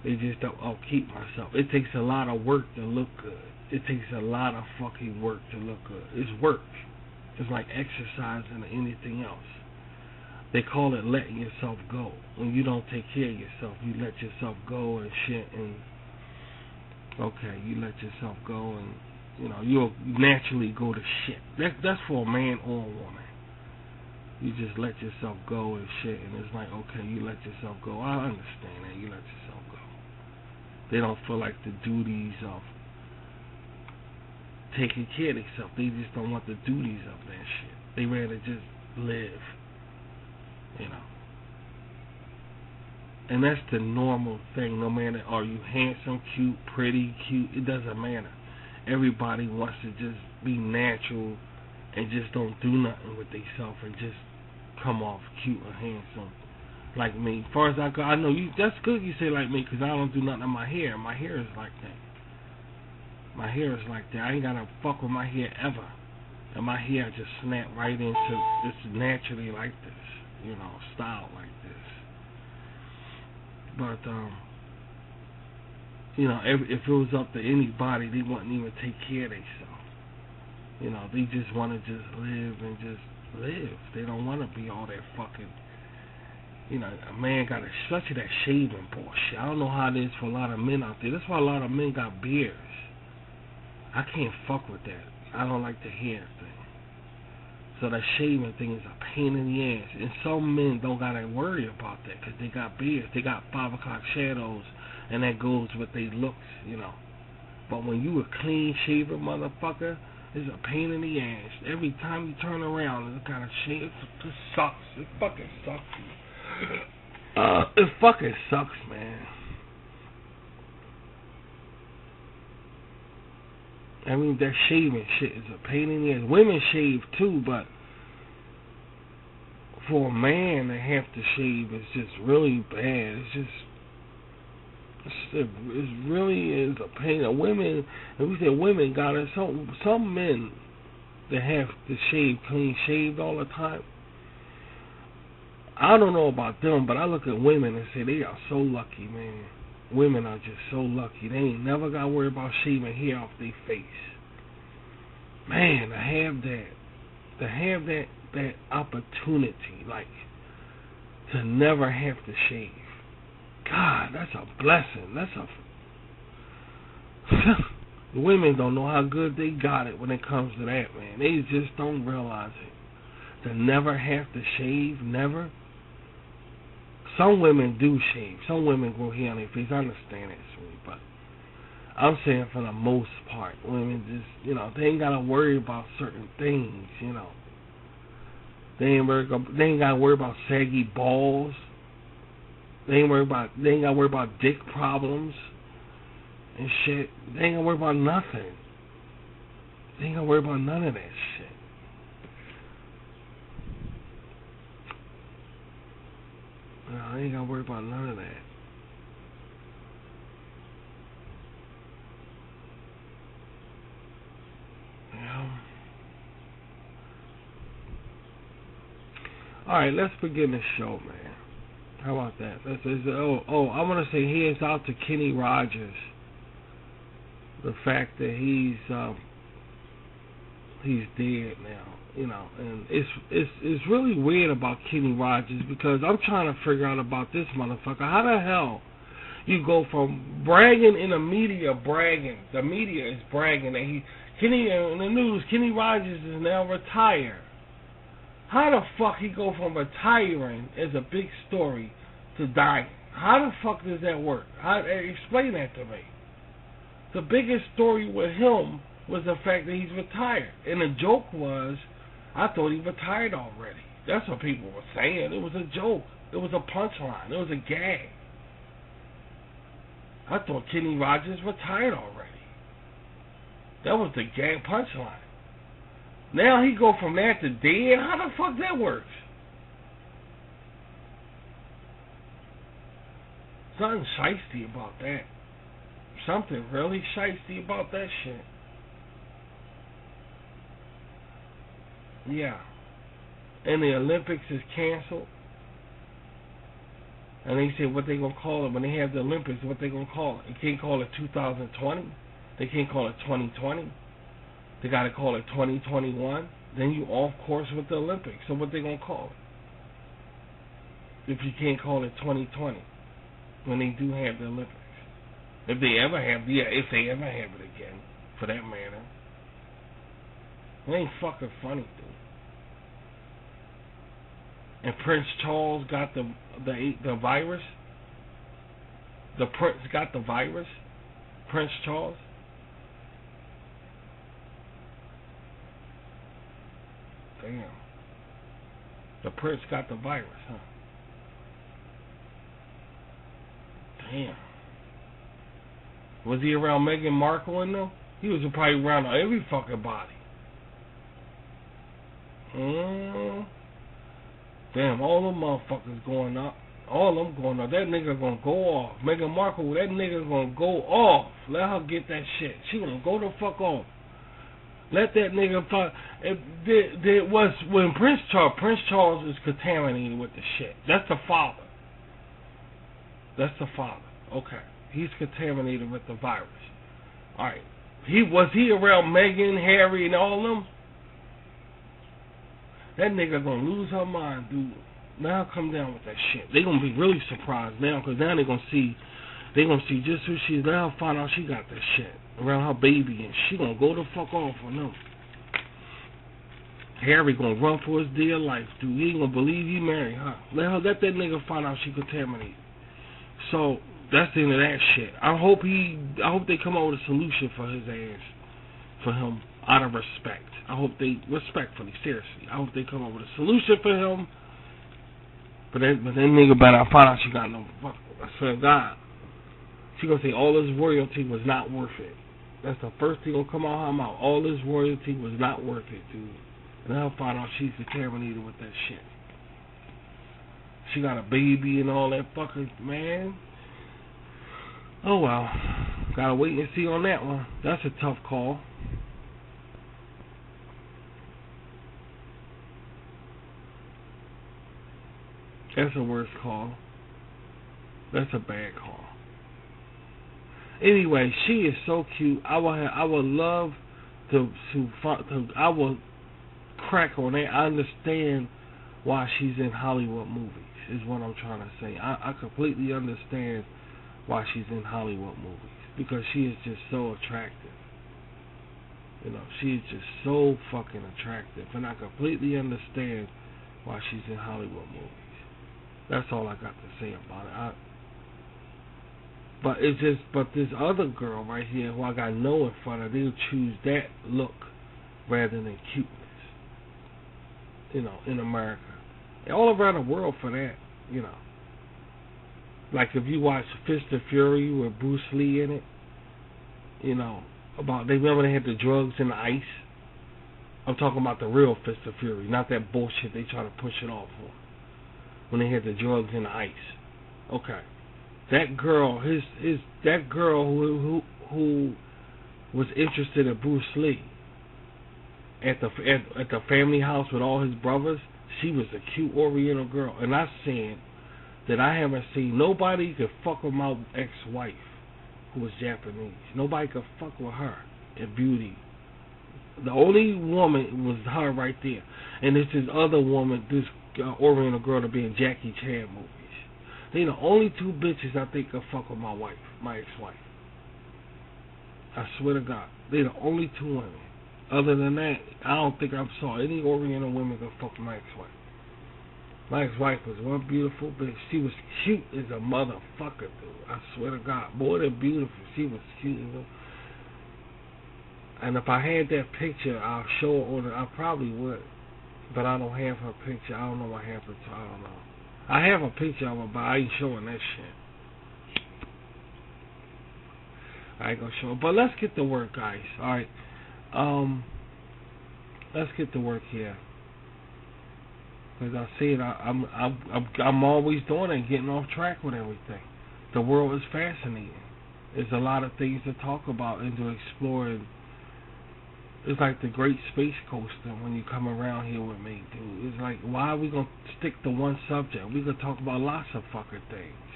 They just don't upkeep myself. It takes a lot of work to look good. It takes a lot of fucking work to look good. It's work. It's like exercising or anything else. They call it letting yourself go. When you don't take care of yourself, you let yourself go and shit, and you let yourself go, and you'll naturally go to shit. That's for a man or a woman. You just let yourself go and shit, and it's like, okay, you let yourself go. I understand that. You let yourself go. They don't feel like the duties of taking care of themselves. They just don't want the duties of that shit. They rather just live. And that's the normal thing. No matter, are you handsome, cute, pretty, cute, it doesn't matter. Everybody wants to just be natural and just don't do nothing with themselves and just come off cute or handsome like me. As far as I go, I know you. That's good you say like me, because I don't do nothing to my hair. My hair is like that. My hair is like that. I ain't gotta fuck with my hair ever. And my hair just snap right into, it's naturally like this, style like this. But, if it was up to anybody, they wouldn't even take care of themselves. They just want to just live and just live. They don't want to be all that fucking, a man got, especially that shaving bullshit. I don't know how it is for a lot of men out there. That's why a lot of men got beards. I can't fuck with that. I don't like the hair thing. So that shaving thing is a pain in the ass. And some men don't gotta worry about that because they got beards. They got 5 o'clock shadows, and that goes with their looks. But when you a clean shaver motherfucker, it's a pain in the ass. Every time you turn around, it's kind of shit. It just sucks. It fucking sucks. It fucking sucks, man. I mean, that shaving shit is a pain in the ass. Women shave too, but for a man to have to shave is just really bad. It really is a pain. Women, and we say women got it. Some men that have to shave clean shaved all the time. I don't know about them, but I look at women and say they are so lucky, man. Women are just so lucky. They ain't never got to worry about shaving hair off their face. Man, to have that opportunity, like, to never have to shave. God, that's a blessing. Women don't know how good they got it when it comes to that, man. They just don't realize it. To never have to shave, never. Some women do shave. Some women grow hair on their face. I understand that, sweetie, but I'm saying for the most part, women just, they ain't got to worry about certain things, They ain't got to worry about saggy balls. They ain't got to worry about dick problems and shit. They ain't got to worry about nothing. They ain't got to worry about none of that shit. No, I ain't got to worry about none of that. Alright, let's begin the show, man. How about that? I want to say here's out to Kenny Rogers. The fact that he's dead now, and it's really weird about Kenny Rogers because I'm trying to figure out about this motherfucker. How the hell you go from bragging in the media, the media is bragging that in the news, Kenny Rogers is now retired. How the fuck he go from retiring as a big story to dying? How the fuck does that work? Explain that to me. The biggest story with him was the fact that he's retired. And the joke was, I thought he retired already. That's what people were saying. It was a joke. It was a punchline. It was a gag. I thought Kenny Rogers retired already. That was the gag punchline. Now he go from that to dead? How the fuck that works? Something shiesty about that. Something really shiesty about that shit. Yeah. And the Olympics is canceled. And they say what they gonna call it when they have the Olympics, what they gonna call it. You can't call it 2020. They can't call it 2020. They gotta call it 2021. Then you off course with the Olympics. So what they gonna call it? If you can't call it 2020 when they do have the Olympics. If they ever have it again, for that matter. It ain't fucking funny, dude. And Prince Charles got the virus. The prince got the virus. Prince Charles. Damn. The prince got the virus, huh? Damn. Was he around Meghan Markle and them? He was probably around every fucking body. Damn, all them motherfuckers going up. All them going up. That nigga gonna go off. Meghan Markle, that nigga gonna go off. Let her get that shit. She gonna go the fuck off. Let that nigga fuck. There was when Prince Charles is contaminated with the shit. That's the father. Okay. He's contaminated with the virus. Alright. Was he around Meghan, Harry, and all of them? That nigga gonna lose her mind, dude. Now come down with that shit. They gonna be really surprised now, cause now they gonna see just who she is. Now find out she got that shit around her baby, and she gonna go the fuck off on them. Harry gonna run for his dear life, dude. He ain't gonna believe he married her. Let that nigga find out she contaminated. So that's the end of that shit. I hope they come up with a solution for his ass, for him, out of respect. I hope they, respectfully, seriously, I hope they come up with a solution for him. But that nigga better find out she got no fuck. I swear to God. She gonna say all his royalty was not worth it. That's the first thing gonna come out of her mouth. All his royalty was not worth it, dude. And I'll find out she's contaminated with that shit. She got a baby and all that fucking, man. Oh well. Gotta wait and see on that one. That's a tough call. That's a worse call. That's a bad call. Anyway, she is so cute. I would love to I will crack on that. I understand why she's in Hollywood movies, is what I'm trying to say. I completely understand why she's in Hollywood movies, because she is just so attractive. You know, she is just so fucking attractive, and I completely understand why she's in Hollywood movies. That's all I got to say about it. But this other girl right here, who I got no in front of, they'll choose that look rather than cuteness. You know, in America, and all around the world for that. You know, like if you watch Fist of Fury with Bruce Lee in it, you know, they remember they had the drugs in the ice. I'm talking about the real Fist of Fury, not that bullshit they try to push it off on. When they had the drugs in the ice. Okay. That girl, that girl who was interested in Bruce Lee at the family house with all his brothers, she was a cute Oriental girl. And I'm saying that I haven't seen nobody could fuck with my ex-wife who was Japanese. Nobody could fuck with her in beauty. The only woman was her right there. And it's this other woman, this Oriental girl, to be in Jackie Chan movies. They the only two bitches I think could fuck with my wife, my ex-wife. I swear to God, they the only two women. Other than that, I don't think I saw any Oriental women could fuck with my ex-wife. My ex-wife was one beautiful bitch. She was cute as a motherfucker, dude. I swear to God, more than beautiful. She was cute as a... And if I had that picture, I'll show her on it. I probably would. But I don't have her picture. I don't know what happened to her. I don't know. I have a picture of her, but I ain't showing that shit. I ain't gonna show her. But let's get to work, guys. Alright. Let's get to work here. Because I see it, I'm always doing it, getting off track with everything. The world is fascinating. There's a lot of things to talk about and to explore. And it's like the Great Space Coaster when you come around here with me, dude. It's like, why are we going to stick to one subject? We could talk about lots of fucking things.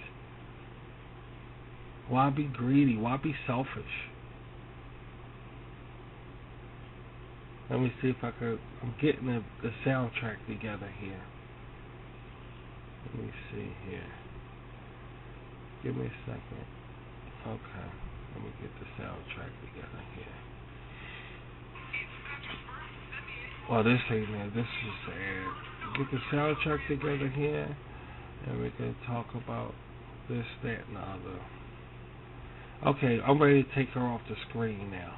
Why be greedy? Why be selfish? Let me see if I could... I'm getting the soundtrack together here. Let me see here. Give me a second. Okay. Let me get the soundtrack together here. Well, this ain't it. This is the ad. Get the soundtrack together here, and we can talk about this, that, and the other. Okay, I'm ready to take her off the screen now.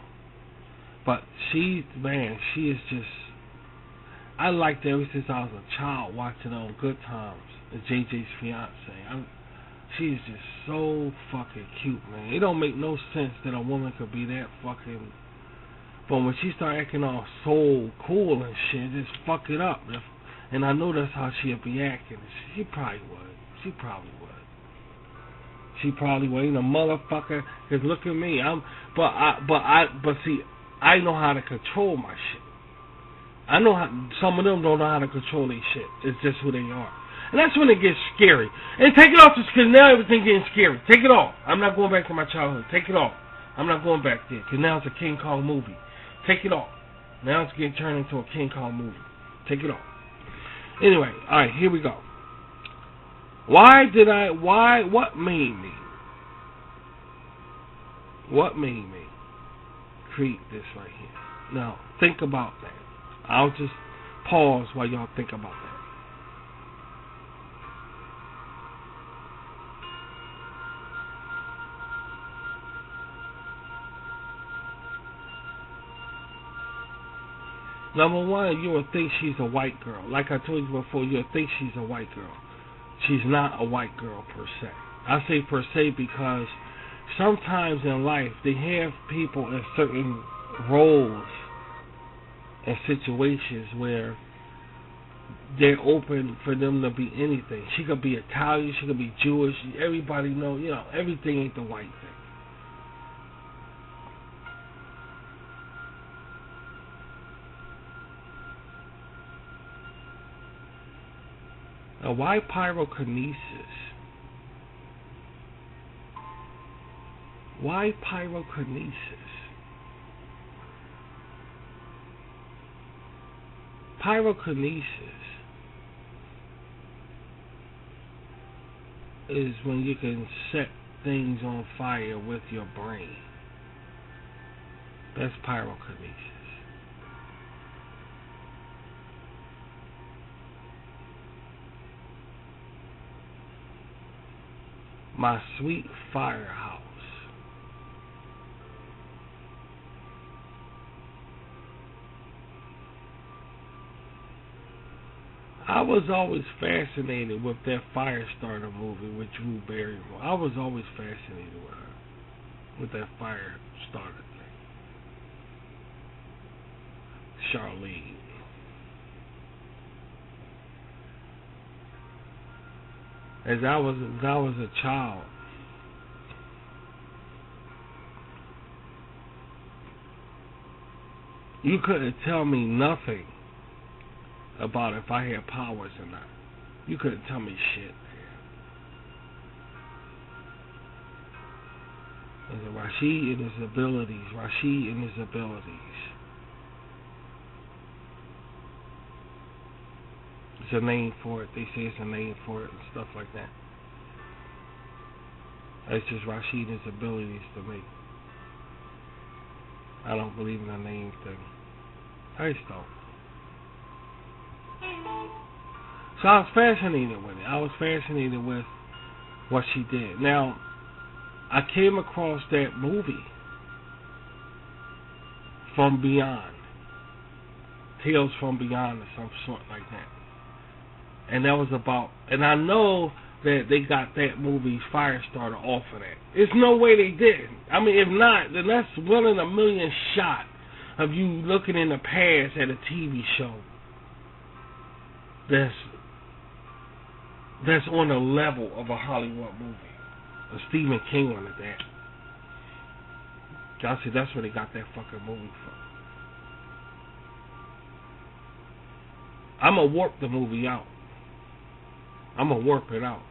But she is just... I liked her ever since I was a child watching her on Good Times, JJ's fiance. She is just so fucking cute, man. It don't make no sense that a woman could be that fucking... But when she start acting all so cool and shit, just fuck it up. And I know that's how she'll be acting. She probably would. She probably ain't a motherfucker. Cause look at me. But see, I know how to control my shit. I know how. Some of them don't know how to control their shit. It's just who they are. And that's when it gets scary. And take it off, because now everything's getting scary. Take it off. I'm not going back to my childhood. Take it off. I'm not going back there, because now it's a King Kong movie. Take it off. Now it's getting turned into a King Kong movie. Take it off. Anyway, alright, here we go. What made me? What made me create this right here? Now, think about that. I'll just pause while y'all think about that. Number one, you will think she's a white girl. Like I told you before, you'll think she's a white girl. She's not a white girl per se. I say per se because sometimes in life they have people in certain roles and situations where they're open for them to be anything. She could be Italian, she could be Jewish. Everybody know, everything ain't the white thing. Now, why pyrokinesis? Why pyrokinesis? Pyrokinesis is when you can set things on fire with your brain. That's pyrokinesis. My sweet firehouse. I was always fascinated with that Firestarter movie with Drew Barrymore. I was always fascinated with her, with that Firestarter thing. Charlene. As I was a child, you couldn't tell me nothing about if I had powers or not. You couldn't tell me shit. There's a Rashid and his abilities. Rashid and his abilities. It's a name for it. They say it's a name for it and stuff like that. That's just Rashid and his abilities to me. I don't believe in the name thing. I just don't. So I was fascinated with it. I was fascinated with what she did. Now, I came across that movie, From Beyond. Tales from Beyond or some sort like that. And that was about, and I know that they got that movie Firestarter off of that. There's no way they didn't. I mean, if not, then that's 1 in a million shot of you looking in the past at a TV show that's on the level of a Hollywood movie. A Stephen King one at that. Y'all see, that's where they got that fucking movie from. I'm gonna warp the movie out. I'm gonna warp it out.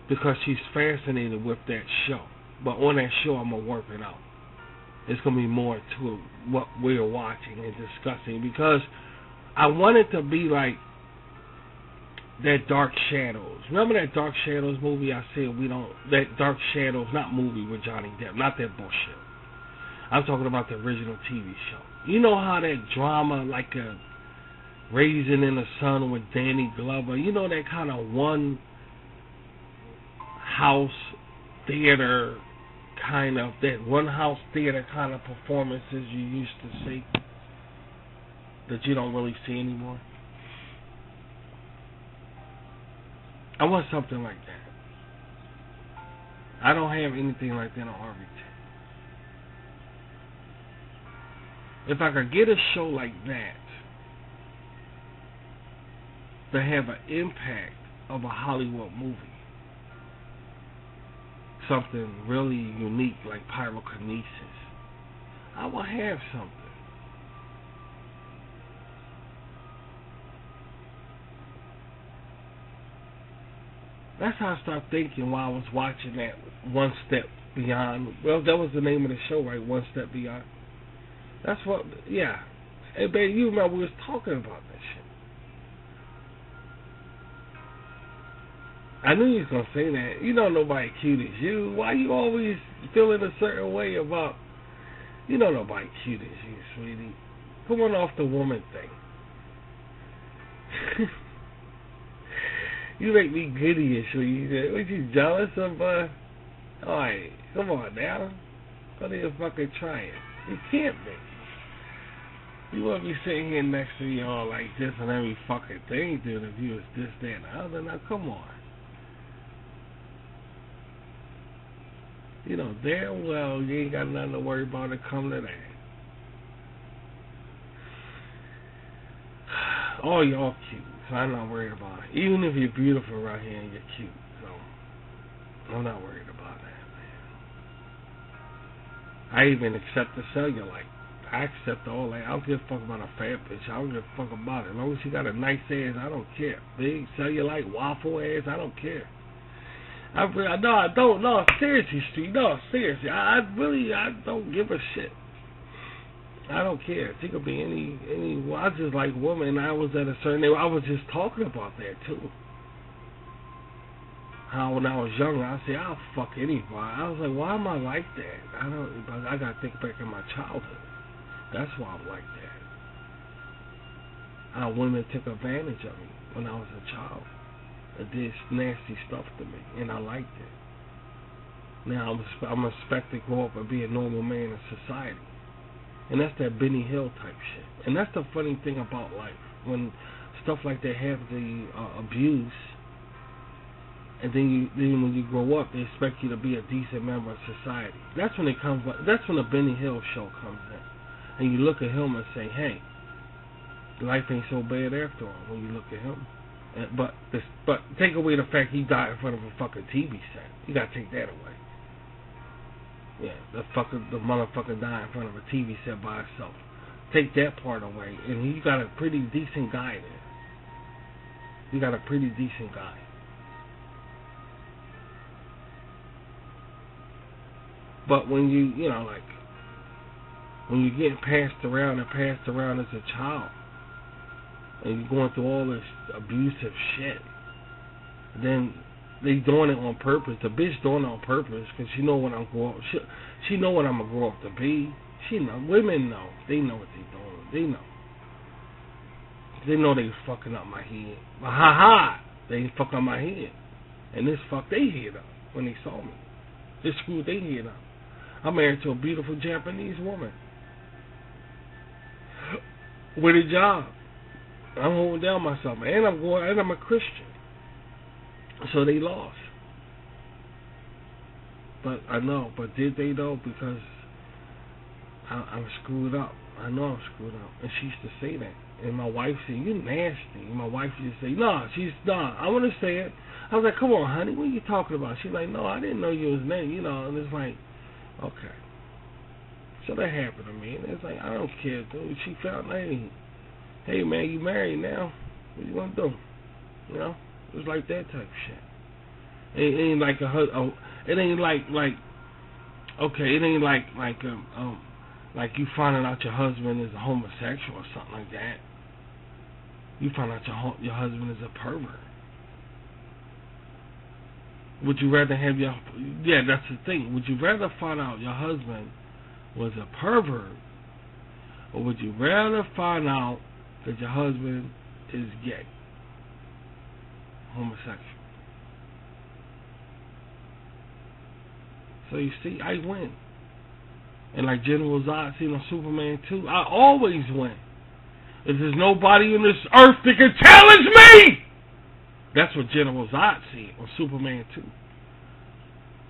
Because she's fascinated with that show. But on that show, I'm gonna warp it out. It's gonna be more to what we're watching and discussing. Because I want it to be like that Dark Shadows. Remember that Dark Shadows movie I said that Dark Shadows, not movie with Johnny Depp, not that bullshit. I'm talking about the original TV show. You know how that drama, like a Raising in the Sun with Danny Glover, you know that kind of one house theater kind of performances you used to see that you don't really see anymore? I want something like that. I don't have anything like that on RVT. If I could get a show like that to have an impact of a Hollywood movie, something really unique like pyrokinesis, I will have something. That's how I started thinking while I was watching that One Step Beyond. Well, that was the name of the show, right? One Step Beyond. That's what, yeah. Hey, baby, you remember we was talking about that shit. I knew you was gonna say that. You know nobody cute as you. Why you always feeling a certain way about? You know nobody cute as you, sweetie. Come on off the woman thing. You make me giddy, sweetie. What you jealous of? Alright, come on now. Don't even fucking try it. You can't be. You wouldn't be sitting here next to me all like this and every fucking thing, dude, if you was this, that, and the other. Now, come on. You know damn well you ain't got nothing to worry about to come to that. All y'all cute, so I'm not worried about it. Even if you're beautiful around here and you're cute, so I'm not worried about that, man. I even accept the cellulite. I accept all that. I don't give a fuck about a fat bitch. I don't give a fuck about it. As long as she got a nice ass, I don't care. Big cellulite, waffle ass, I don't care. I don't. No, seriously, Steve. No, seriously. I don't give a shit. I don't care. She could be any. Well, I just like women. I was at a certain age. I was just talking about that too. How when I was younger, I said I'll fuck anybody. I was like, why am I like that? I gotta think back in my childhood. That's why I'm like that. How women took advantage of me when I was a child. It did nasty stuff to me, and I liked it. Now I'm expected to grow up and be a normal man in society, and that's that Benny Hill type shit. And that's the funny thing about life, when stuff like that have the abuse, and then when you grow up, they expect you to be a decent member of society. That's when it comes. That's when the Benny Hill show comes in, and you look at him and say, "Hey, life ain't so bad after all." When you look at him. But take away the fact he died in front of a fucking TV set. You gotta take that away. Yeah, the motherfucker died in front of a TV set by himself. Take that part away, and you got a pretty decent guy there. You got a pretty decent guy. But when you when you get passed around as a child, and you're going through all this abusive shit, then they doing it on purpose. The bitch doing it on purpose because she know what I'm grow up. She know what I'm gonna grow up to be. She know. Women know. They know what they doing. They know. They know they fucking up my head. But they fuck up my head, and this fucked they head up when they saw me. This screwed they head up. I'm married to a beautiful Japanese woman with a job. I'm holding down myself, and I'm a Christian. So they lost. But I know. But did they though? Because I'm screwed up. I know I'm screwed up. And she used to say that. And my wife said, "You nasty." And my wife used to say, "No, I want to say it." I was like, "Come on, honey, what are you talking about?" She's like, "No, I didn't know you was name." And it's like, okay. So that happened to me, and it's like, I don't care, dude. She felt like, hey man, you married now. What you gonna do? It's like that type of shit. It ain't like it ain't like okay, it ain't like you finding out your husband is a homosexual or something like that. You find out your husband is a pervert. Would you rather have that's the thing. Would you rather find out your husband was a pervert, or would you rather find out that your husband is gay, homosexual? So you see, I win. And like General Zod seen on Superman 2, I always win. If there's nobody on this earth that can challenge me, that's what General Zod said on Superman 2.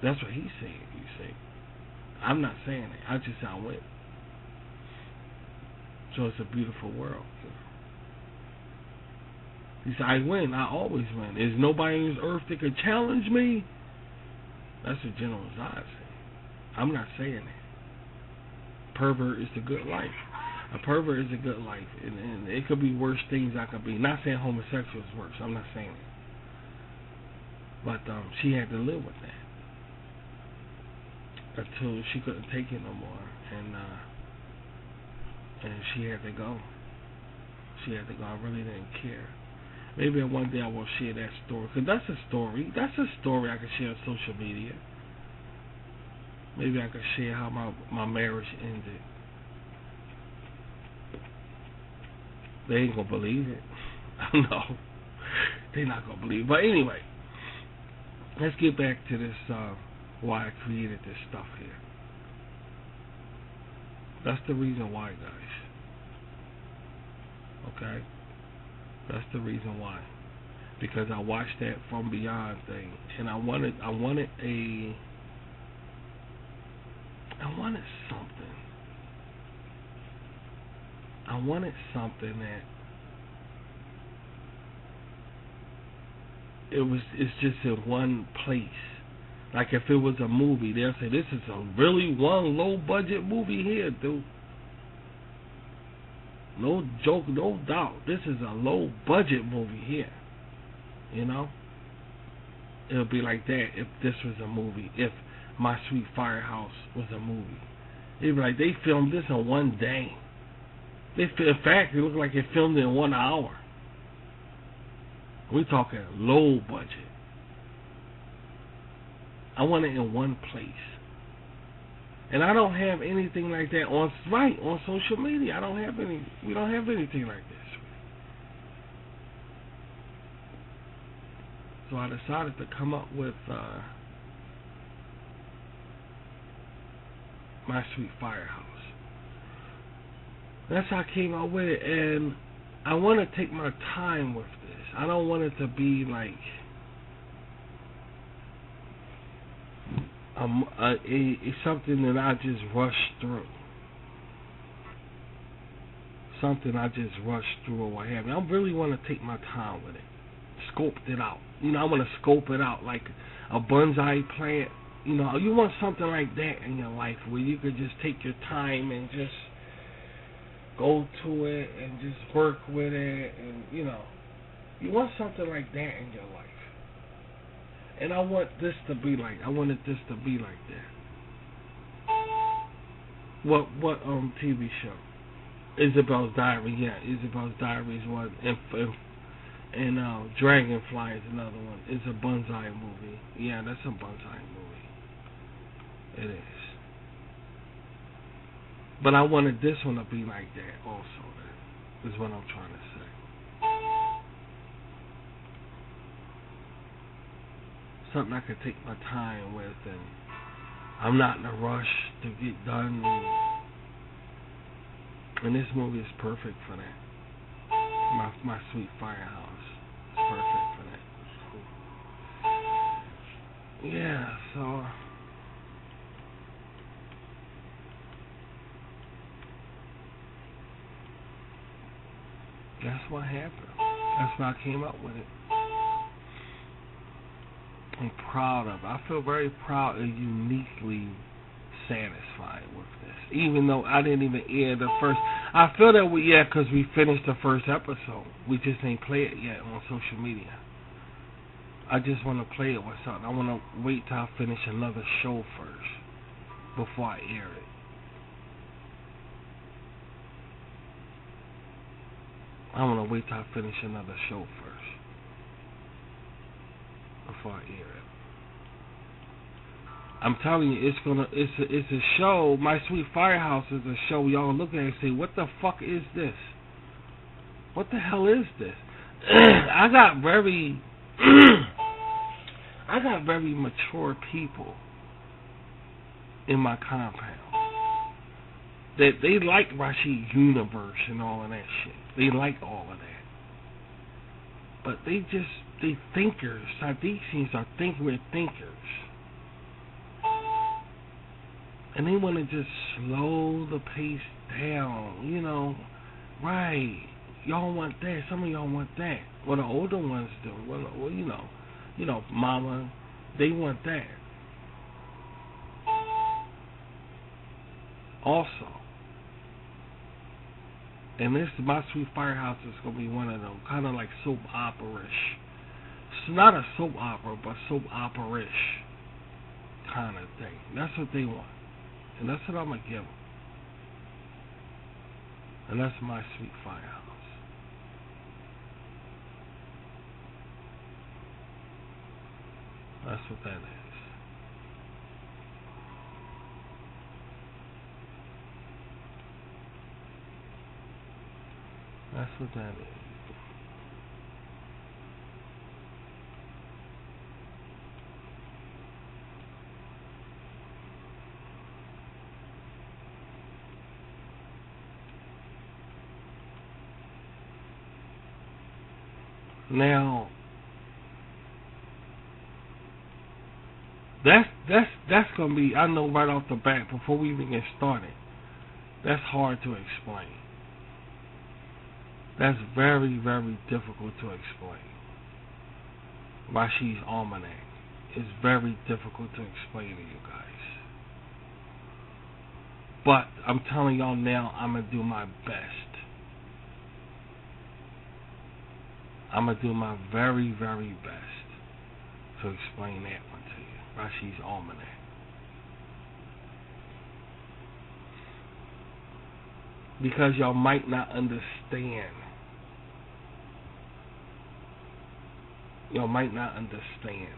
That's what he said, you see. I'm not saying it. I just say I win. So it's a beautiful world. He said, I win. I always win. There's nobody on this earth that can challenge me. That's what General Zod said. I'm not saying that. Pervert is the good life. A pervert is a good life. And it could be worse things I could be. Not saying homosexual is worse. I'm not saying it. But she had to live with that. Until she couldn't take it no more. And she had to go. She had to go. I really didn't care. Maybe one day I will share that story, because that's a story. That's a story I can share on social media. Maybe I could share how my marriage ended. They ain't gonna believe it. No, they're not gonna believe it. But anyway, let's get back to this. Why I created this stuff here. That's the reason why, guys. Okay, that's the reason why. Because I watched that From Beyond thing, and I wanted something. I wanted something that it's just in one place. Like if it was a movie, they'll say this is a really one low budget movie here, dude. No joke, no doubt. This is a low budget movie here. You know? It'll be like that if this was a movie. If My Sweet Firehouse was a movie. It'd be like they filmed this in one day. In fact, it looked like it filmed in 1 hour. We're talking low budget. I want it in one place. And I don't have anything like that on social media. We don't have anything like this. So I decided to come up with My Sweet Firehouse. That's how I came up with it, and I want to take my time with this. I don't want it to be like something that I just rush through. Something I just rush through or what have you. I really want to take my time with it. Scoped it out. You know, I want to scope it out like a bonsai plant. You know, you want something like that in your life where you could just take your time and just go to it and just work with it, and you know, you want something like that in your life. And I wanted this to be like that. What TV show? Isabel's Diary. Yeah, Isabel's Diary is one, and Dragonfly is another one. It's a bonsai movie. Yeah, that's a bonsai movie. It is. But I wanted this one to be like that also. That is what I'm trying to say. Something I could take my time with, and I'm not in a rush to get done. And this movie is perfect for that. My Sweet Firehouse is perfect for that. Yeah, so that's what happened. That's why I came up with it. I'm proud of it. I feel very proud and uniquely satisfied with this. Even though I didn't even air the first. I feel that because we finished the first episode. We just ain't play it yet on social media. I just want to play it with something. I want to wait till I finish another show first before I air it. I want to wait till I finish another show first before I air it. I'm telling you, it's a show. My Sweet Firehouse is a show y'all look at and say, what the fuck is this? What the hell is this? I got very mature people in my compound. That they like Rashids Universe and all of that shit. They like all of that. But they thinkers. Sadicians are we're thinkers. And they want to just slow the pace down, you know. Right. Y'all want that. Some of y'all want that. Well, the older ones do. Well, you know, mama, they want that. Also. And this My Sweet Firehouse is going to be one of them, kind of like soap opera-ish. It's not a soap opera, but soap opera-ish kind of thing. That's what they want. And that's what I'm going to give them. And that's My Sweet Firehouse. That's what that is. That's what that is. Now, that's gonna be, I know right off the bat before we even get started. That's hard to explain. That's very, very difficult to explain. Rashids Almanac is very difficult to explain to you guys. But I'm telling y'all now, I'm gonna do my best. I'm gonna do my very, very best to explain that one to you. Rashids Almanac. Because y'all might not understand. Y'all might not understand.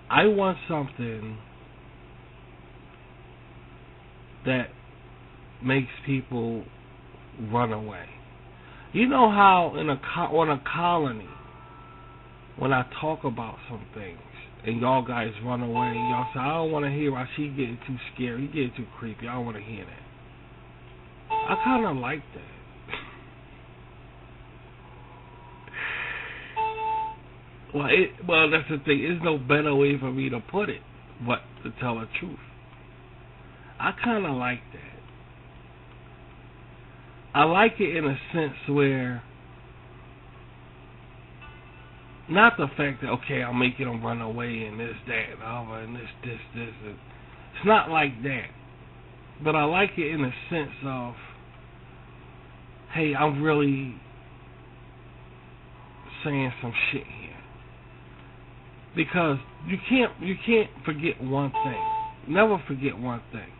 I want something that makes people run away. You know how on a colony, when I talk about some things and y'all guys run away, y'all say, I don't want to hear Rashid getting too scary, he getting too creepy, I don't want to hear that. I kind of like that. Well, that's the thing. There's no better way for me to put it but to tell the truth. I kind of like that. I like it in a sense where, not the fact that, okay, I'm making them run away and this, that, and other, and this. It's not like that. But I like it in a sense of, hey, I'm really saying some shit here. Because you can't forget one thing. Never forget one thing.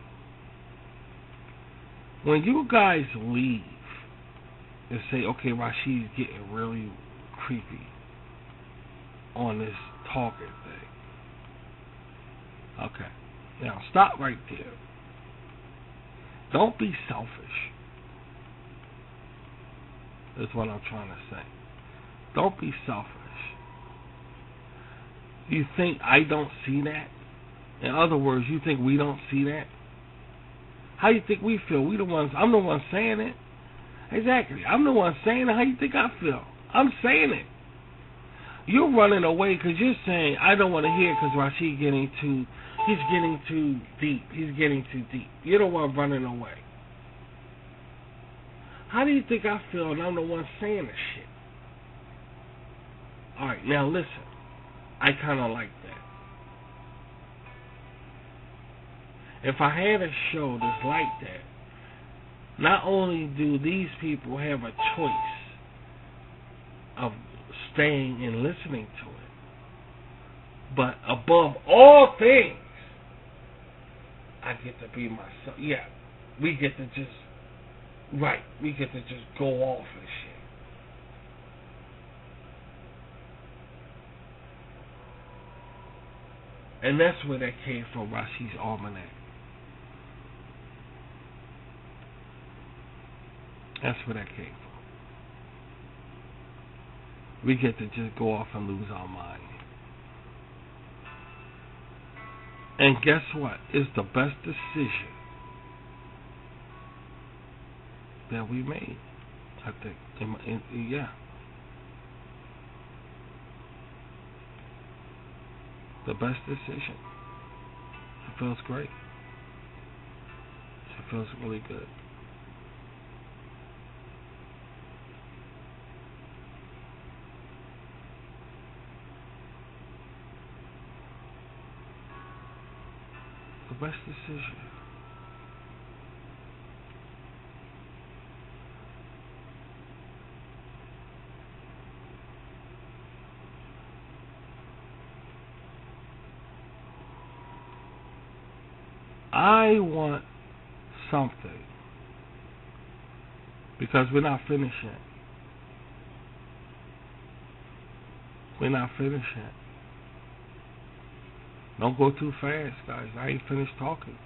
When you guys leave and say, okay, Rashid's getting really creepy on this talking thing. Okay. Now stop right there. Don't be selfish. That's what I'm trying to say. Don't be selfish. You think I don't see that? In other words, you think we don't see that? How you think we feel? We the ones. I'm the one saying it. Exactly. I'm the one saying it. How you think I feel? I'm saying it. You're running away because you're saying I don't want to hear it because Rashid he's getting too deep. He's getting too deep. You're the one running away. How do you think I feel? And I'm the one saying this shit. All right, now listen. I kind of like that. If I had a show that's like that, not only do these people have a choice of staying and listening to it, but above all things, I get to be myself. Yeah, we get to just, right, we get to just go off and shit. And that's where that came from, Rashids Almanac. That's where that came from. We get to just go off and lose our mind. And guess what? It's the best decision that we made, I think. Yeah. The best decision. It feels great. It feels really good. The best decision. I want something, because we're not finished yet. We're not finished yet. Don't go too fast, guys. I ain't finished talking.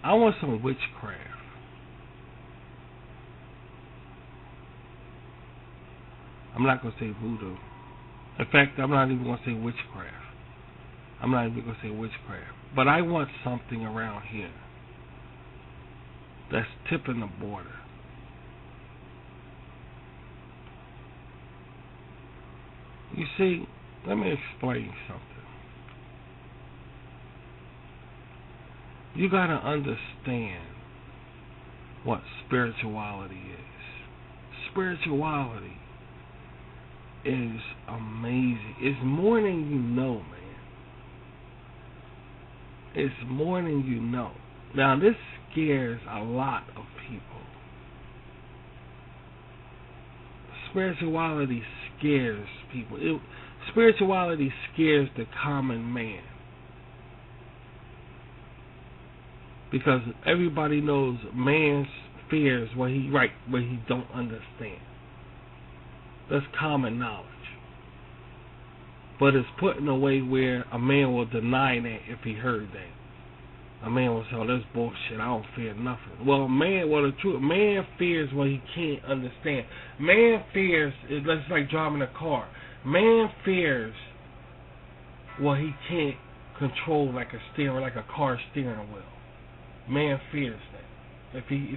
I want some witchcraft. I'm not going to say voodoo. In fact, I'm not even going to say witchcraft. I'm not even going to say witchcraft. But I want something around here that's tipping the border. You see, let me explain something. You got to understand what spirituality is. Spirituality is amazing. It's more than you know, man. It's more than you know. Now, this scares a lot of people. Spirituality scares people. Spirituality scares the common man. Because everybody knows man fears what he don't understand. That's common knowledge. But it's put in a way where a man will deny that if he heard that. A man will say, oh, that's bullshit, I don't fear nothing. Well, the truth, man fears what he can't understand. Man fears, it's like driving a car. Man fears what he can't control, like a car steering wheel. Man fears that. If he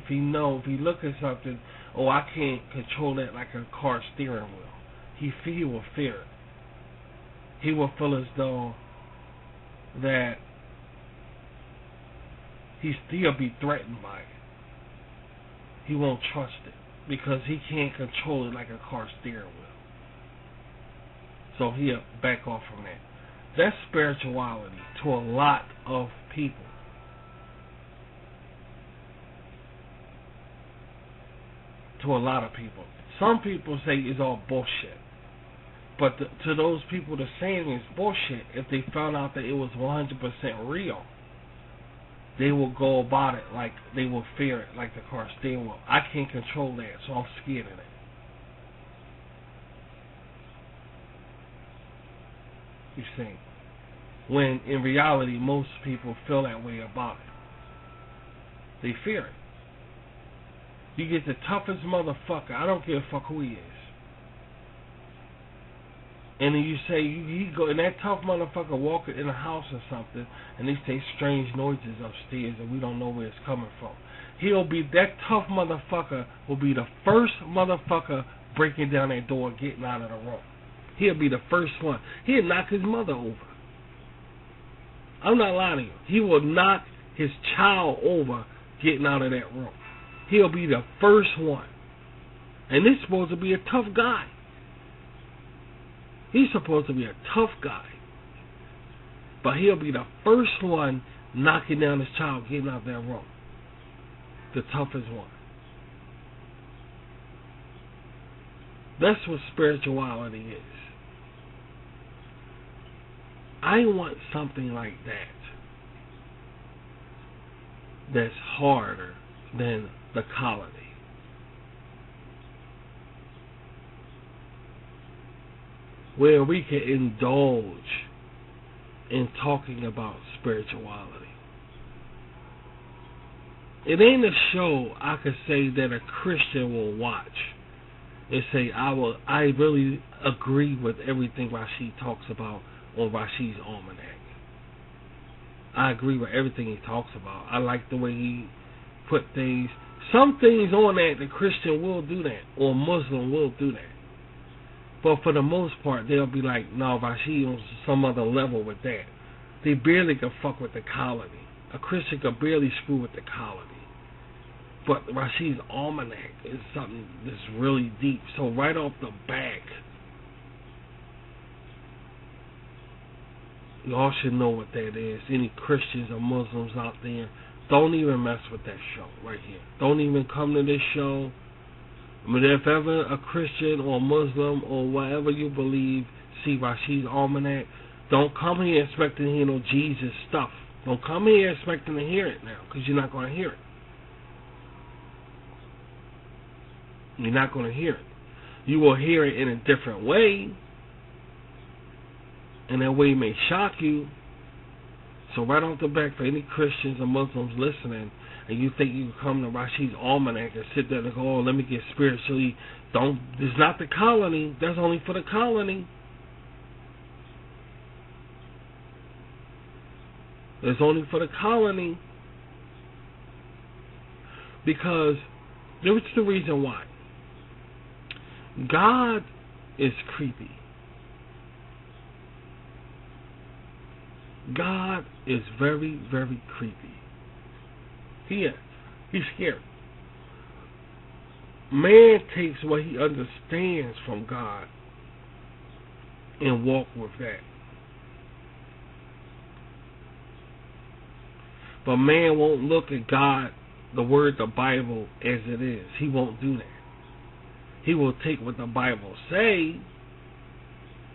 look at something, oh, I can't control that like a car steering wheel. He will fear it. He will feel as though that he'll be threatened by it. He won't trust it because he can't control it like a car steering wheel. So he'll back off from that. That's spirituality to a lot of people. To a lot of people. Some people say it's all bullshit. But to those people that saying it's bullshit, if they found out that it was 100% real, they will go about it like they will fear it, like the car steering wheel. I can't control that, so I'm scared of that. You see, when in reality most people feel that way about it. They fear it. You get the toughest motherfucker. I don't give a fuck who he is. And then you say he go and that tough motherfucker walking in a house or something, and they say strange noises upstairs, and we don't know where it's coming from. That tough motherfucker will be the first motherfucker breaking down that door, getting out of the room. He'll be the first one. He'll knock his mother over. I'm not lying to you. He will knock his child over getting out of that room. He'll be the first one. And this is supposed to be a tough guy. He's supposed to be a tough guy. But he'll be the first one knocking down his child, getting out of that room. The toughest one. That's what spirituality is. I want something like that. That's harder than the colony. Where we can indulge in talking about spirituality. It ain't a show I could say that a Christian will watch and say, I really agree with everything Rashid talks about on Rashids Almanac. I agree with everything he talks about. I like the way he put things. Some things on that the Christian will do that, or Muslim will do that. But for the most part, they'll be like, no, Rashid on some other level with that. They barely can fuck with the colony. A Christian can barely screw with the colony. But Rashids Almanac is something that's really deep. So right off the back, y'all should know what that is. Any Christians or Muslims out there, don't even mess with that show right here. Don't even come to this show. I mean, if ever a Christian or Muslim or whatever you believe see Rashids Almanac, don't come here expecting to hear no Jesus stuff. Don't come here expecting to hear it now, because you're not going to hear it. You're not going to hear it. You will hear it in a different way, and that way may shock you. So right off the back, for any Christians or Muslims listening, and you think you can come to Rashids Almanac and sit there and go, oh, let me get spiritually, don't, it's not the colony, that's only for the colony. It's only for the colony. Because, here's the reason why. God is creepy. God is very, very creepy. He is. He's scary. Man takes what he understands from God and walk with that. But man won't look at God, the word, the Bible, as it is. He won't do that. He will take what the Bible say.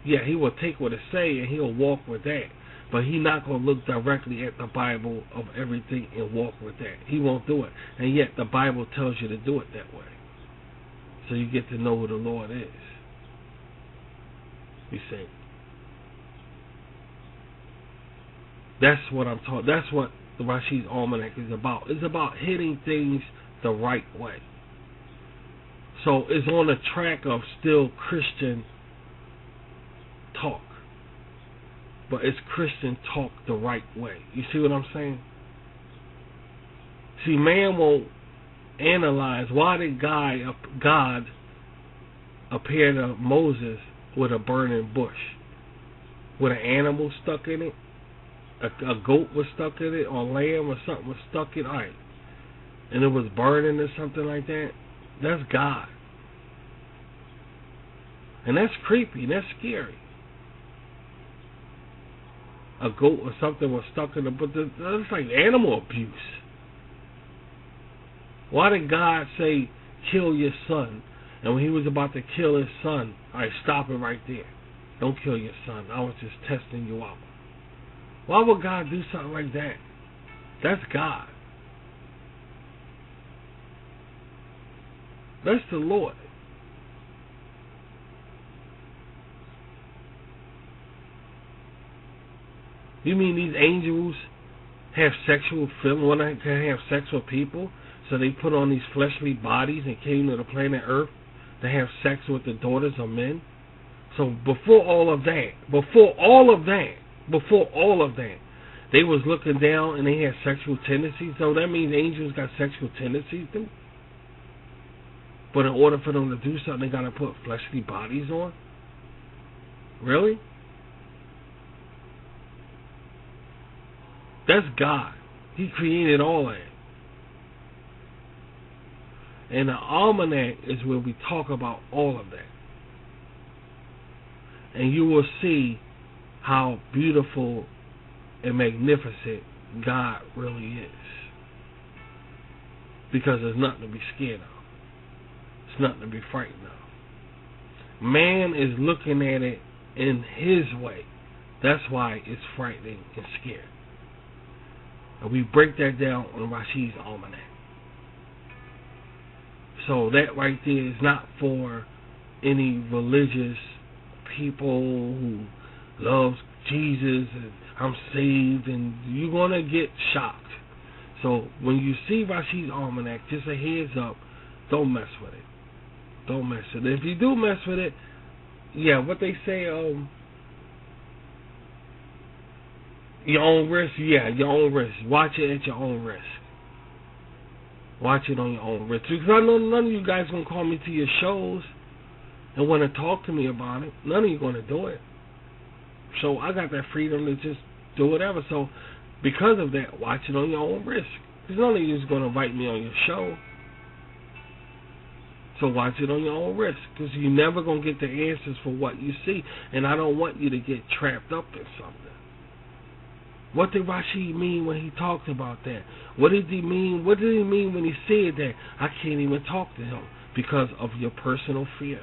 Yeah, he will take what it say and he'll walk with that. But he's not going to look directly at the Bible of everything and walk with that. He won't do it. And yet the Bible tells you to do it that way. So you get to know who the Lord is. You see. That's what I'm talking. That's what the Rashids Almanac is about. It's about hitting things the right way. So it's on the track of still Christian talk. But it's Christian talk the right way. You see what I'm saying? See, man won't analyze why did God appear to Moses with a burning bush? With an animal stuck in it? A goat was stuck in it? Or a lamb or something was stuck in it? Right. And it was burning or something like that? That's God. And that's creepy. That's scary. A goat or something was stuck in it, but that's like animal abuse. Why did God say, kill your son? And when he was about to kill his son, all right, stop it right there. Don't kill your son. I was just testing you out. Why would God do something like that? That's God. That's the Lord. You mean these angels have sexual feeling, want to have sex with people, so they put on these fleshly bodies and came to the planet Earth to have sex with the daughters of men? So before all of that, they was looking down and they had sexual tendencies. So that means angels got sexual tendencies too. But in order for them to do something, they got to put fleshly bodies on? Really? That's God. He created all that. And the Almanac is where we talk about all of that. And you will see how beautiful and magnificent God really is. Because there's nothing to be scared of. There's nothing to be frightened of. Man is looking at it in his way. That's why it's frightening and scary. And we break that down on Rashids Almanac. So that right there is not for any religious people who loves Jesus and I'm saved, and you're going to get shocked. So when you see Rashids Almanac, just a heads up, don't mess with it. Don't mess with it. If you do mess with it, yeah, what they say, your own risk, yeah, your own risk. Watch it at your own risk. Watch it on your own risk. Because I know none of you guys going to call me to your shows and want to talk to me about it. None of you going to do it. So I got that freedom to just do whatever. So because of that, watch it on your own risk. Because none of you is going to invite me on your show. So watch it on your own risk. Because you're never going to get the answers for what you see. And I don't want you to get trapped up in something. What did Rashid mean when he talked about that? What did he mean? What did he mean when he said that? I can't even talk to him because of your personal fear.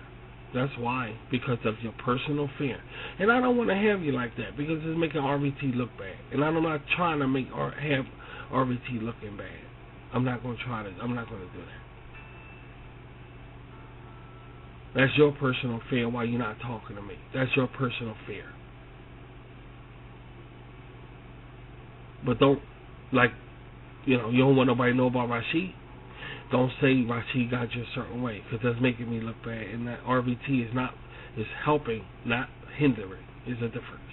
That's why, because of your personal fear. And I don't want to have you like that because it's making RVT look bad. And I'm not trying to make or have RVT looking bad. I'm not going to do that. That's your personal fear why you're not talking to me. That's your personal fear. But don't, like, you don't want nobody to know about Rashid. Don't say Rashid got you a certain way, because that's making me look bad. And that RVT is helping, not hindering. Is a difference.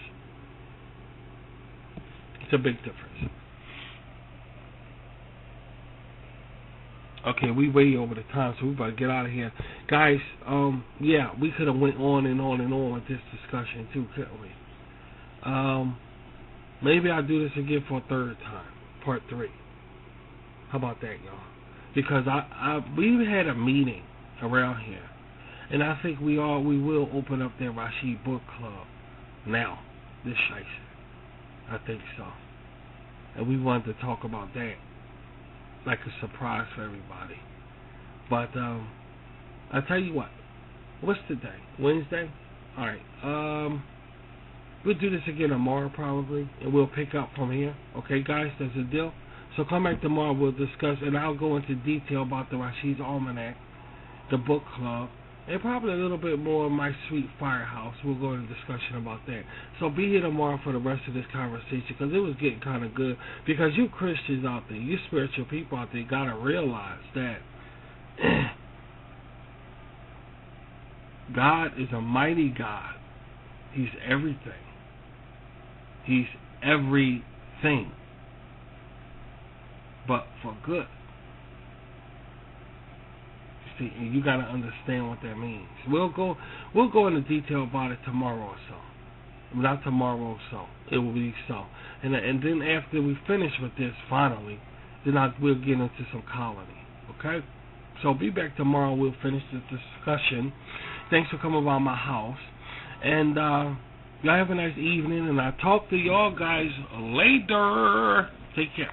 It's a big difference. Okay, we way over the time, so we better get out of here, guys. Yeah, we could have went on and on and on with this discussion too, couldn't we? Maybe I'll do this again for a third time, part 3. How about that, y'all? Because we had a meeting around here, and I think we will open up that Rashid Book Club now, this shiesty. I think so. And we wanted to talk about that, like a surprise for everybody. But I tell you what, what's today? Wednesday? All right. We'll do this again tomorrow probably, and we'll pick up from here. Okay, guys, that's a deal. So come back tomorrow. We'll discuss, and I'll go into detail about the Rashids Almanac, the book club, and probably a little bit more of my sweet firehouse. We'll go into discussion about that. So be here tomorrow for the rest of this conversation, because it was getting kind of good. Because you Christians out there, you spiritual people out there, got to realize that God is a mighty God. He's everything. He's everything, but for good. See, and you got to understand what that means. We'll go into detail about it tomorrow or so. Not tomorrow or so. It will be so. And then after we finish with this, finally, then we'll get into some colony. Okay? So be back tomorrow. We'll finish the discussion. Thanks for coming by my house. And y'all have a nice evening. And I'll talk to y'all guys later. Take care.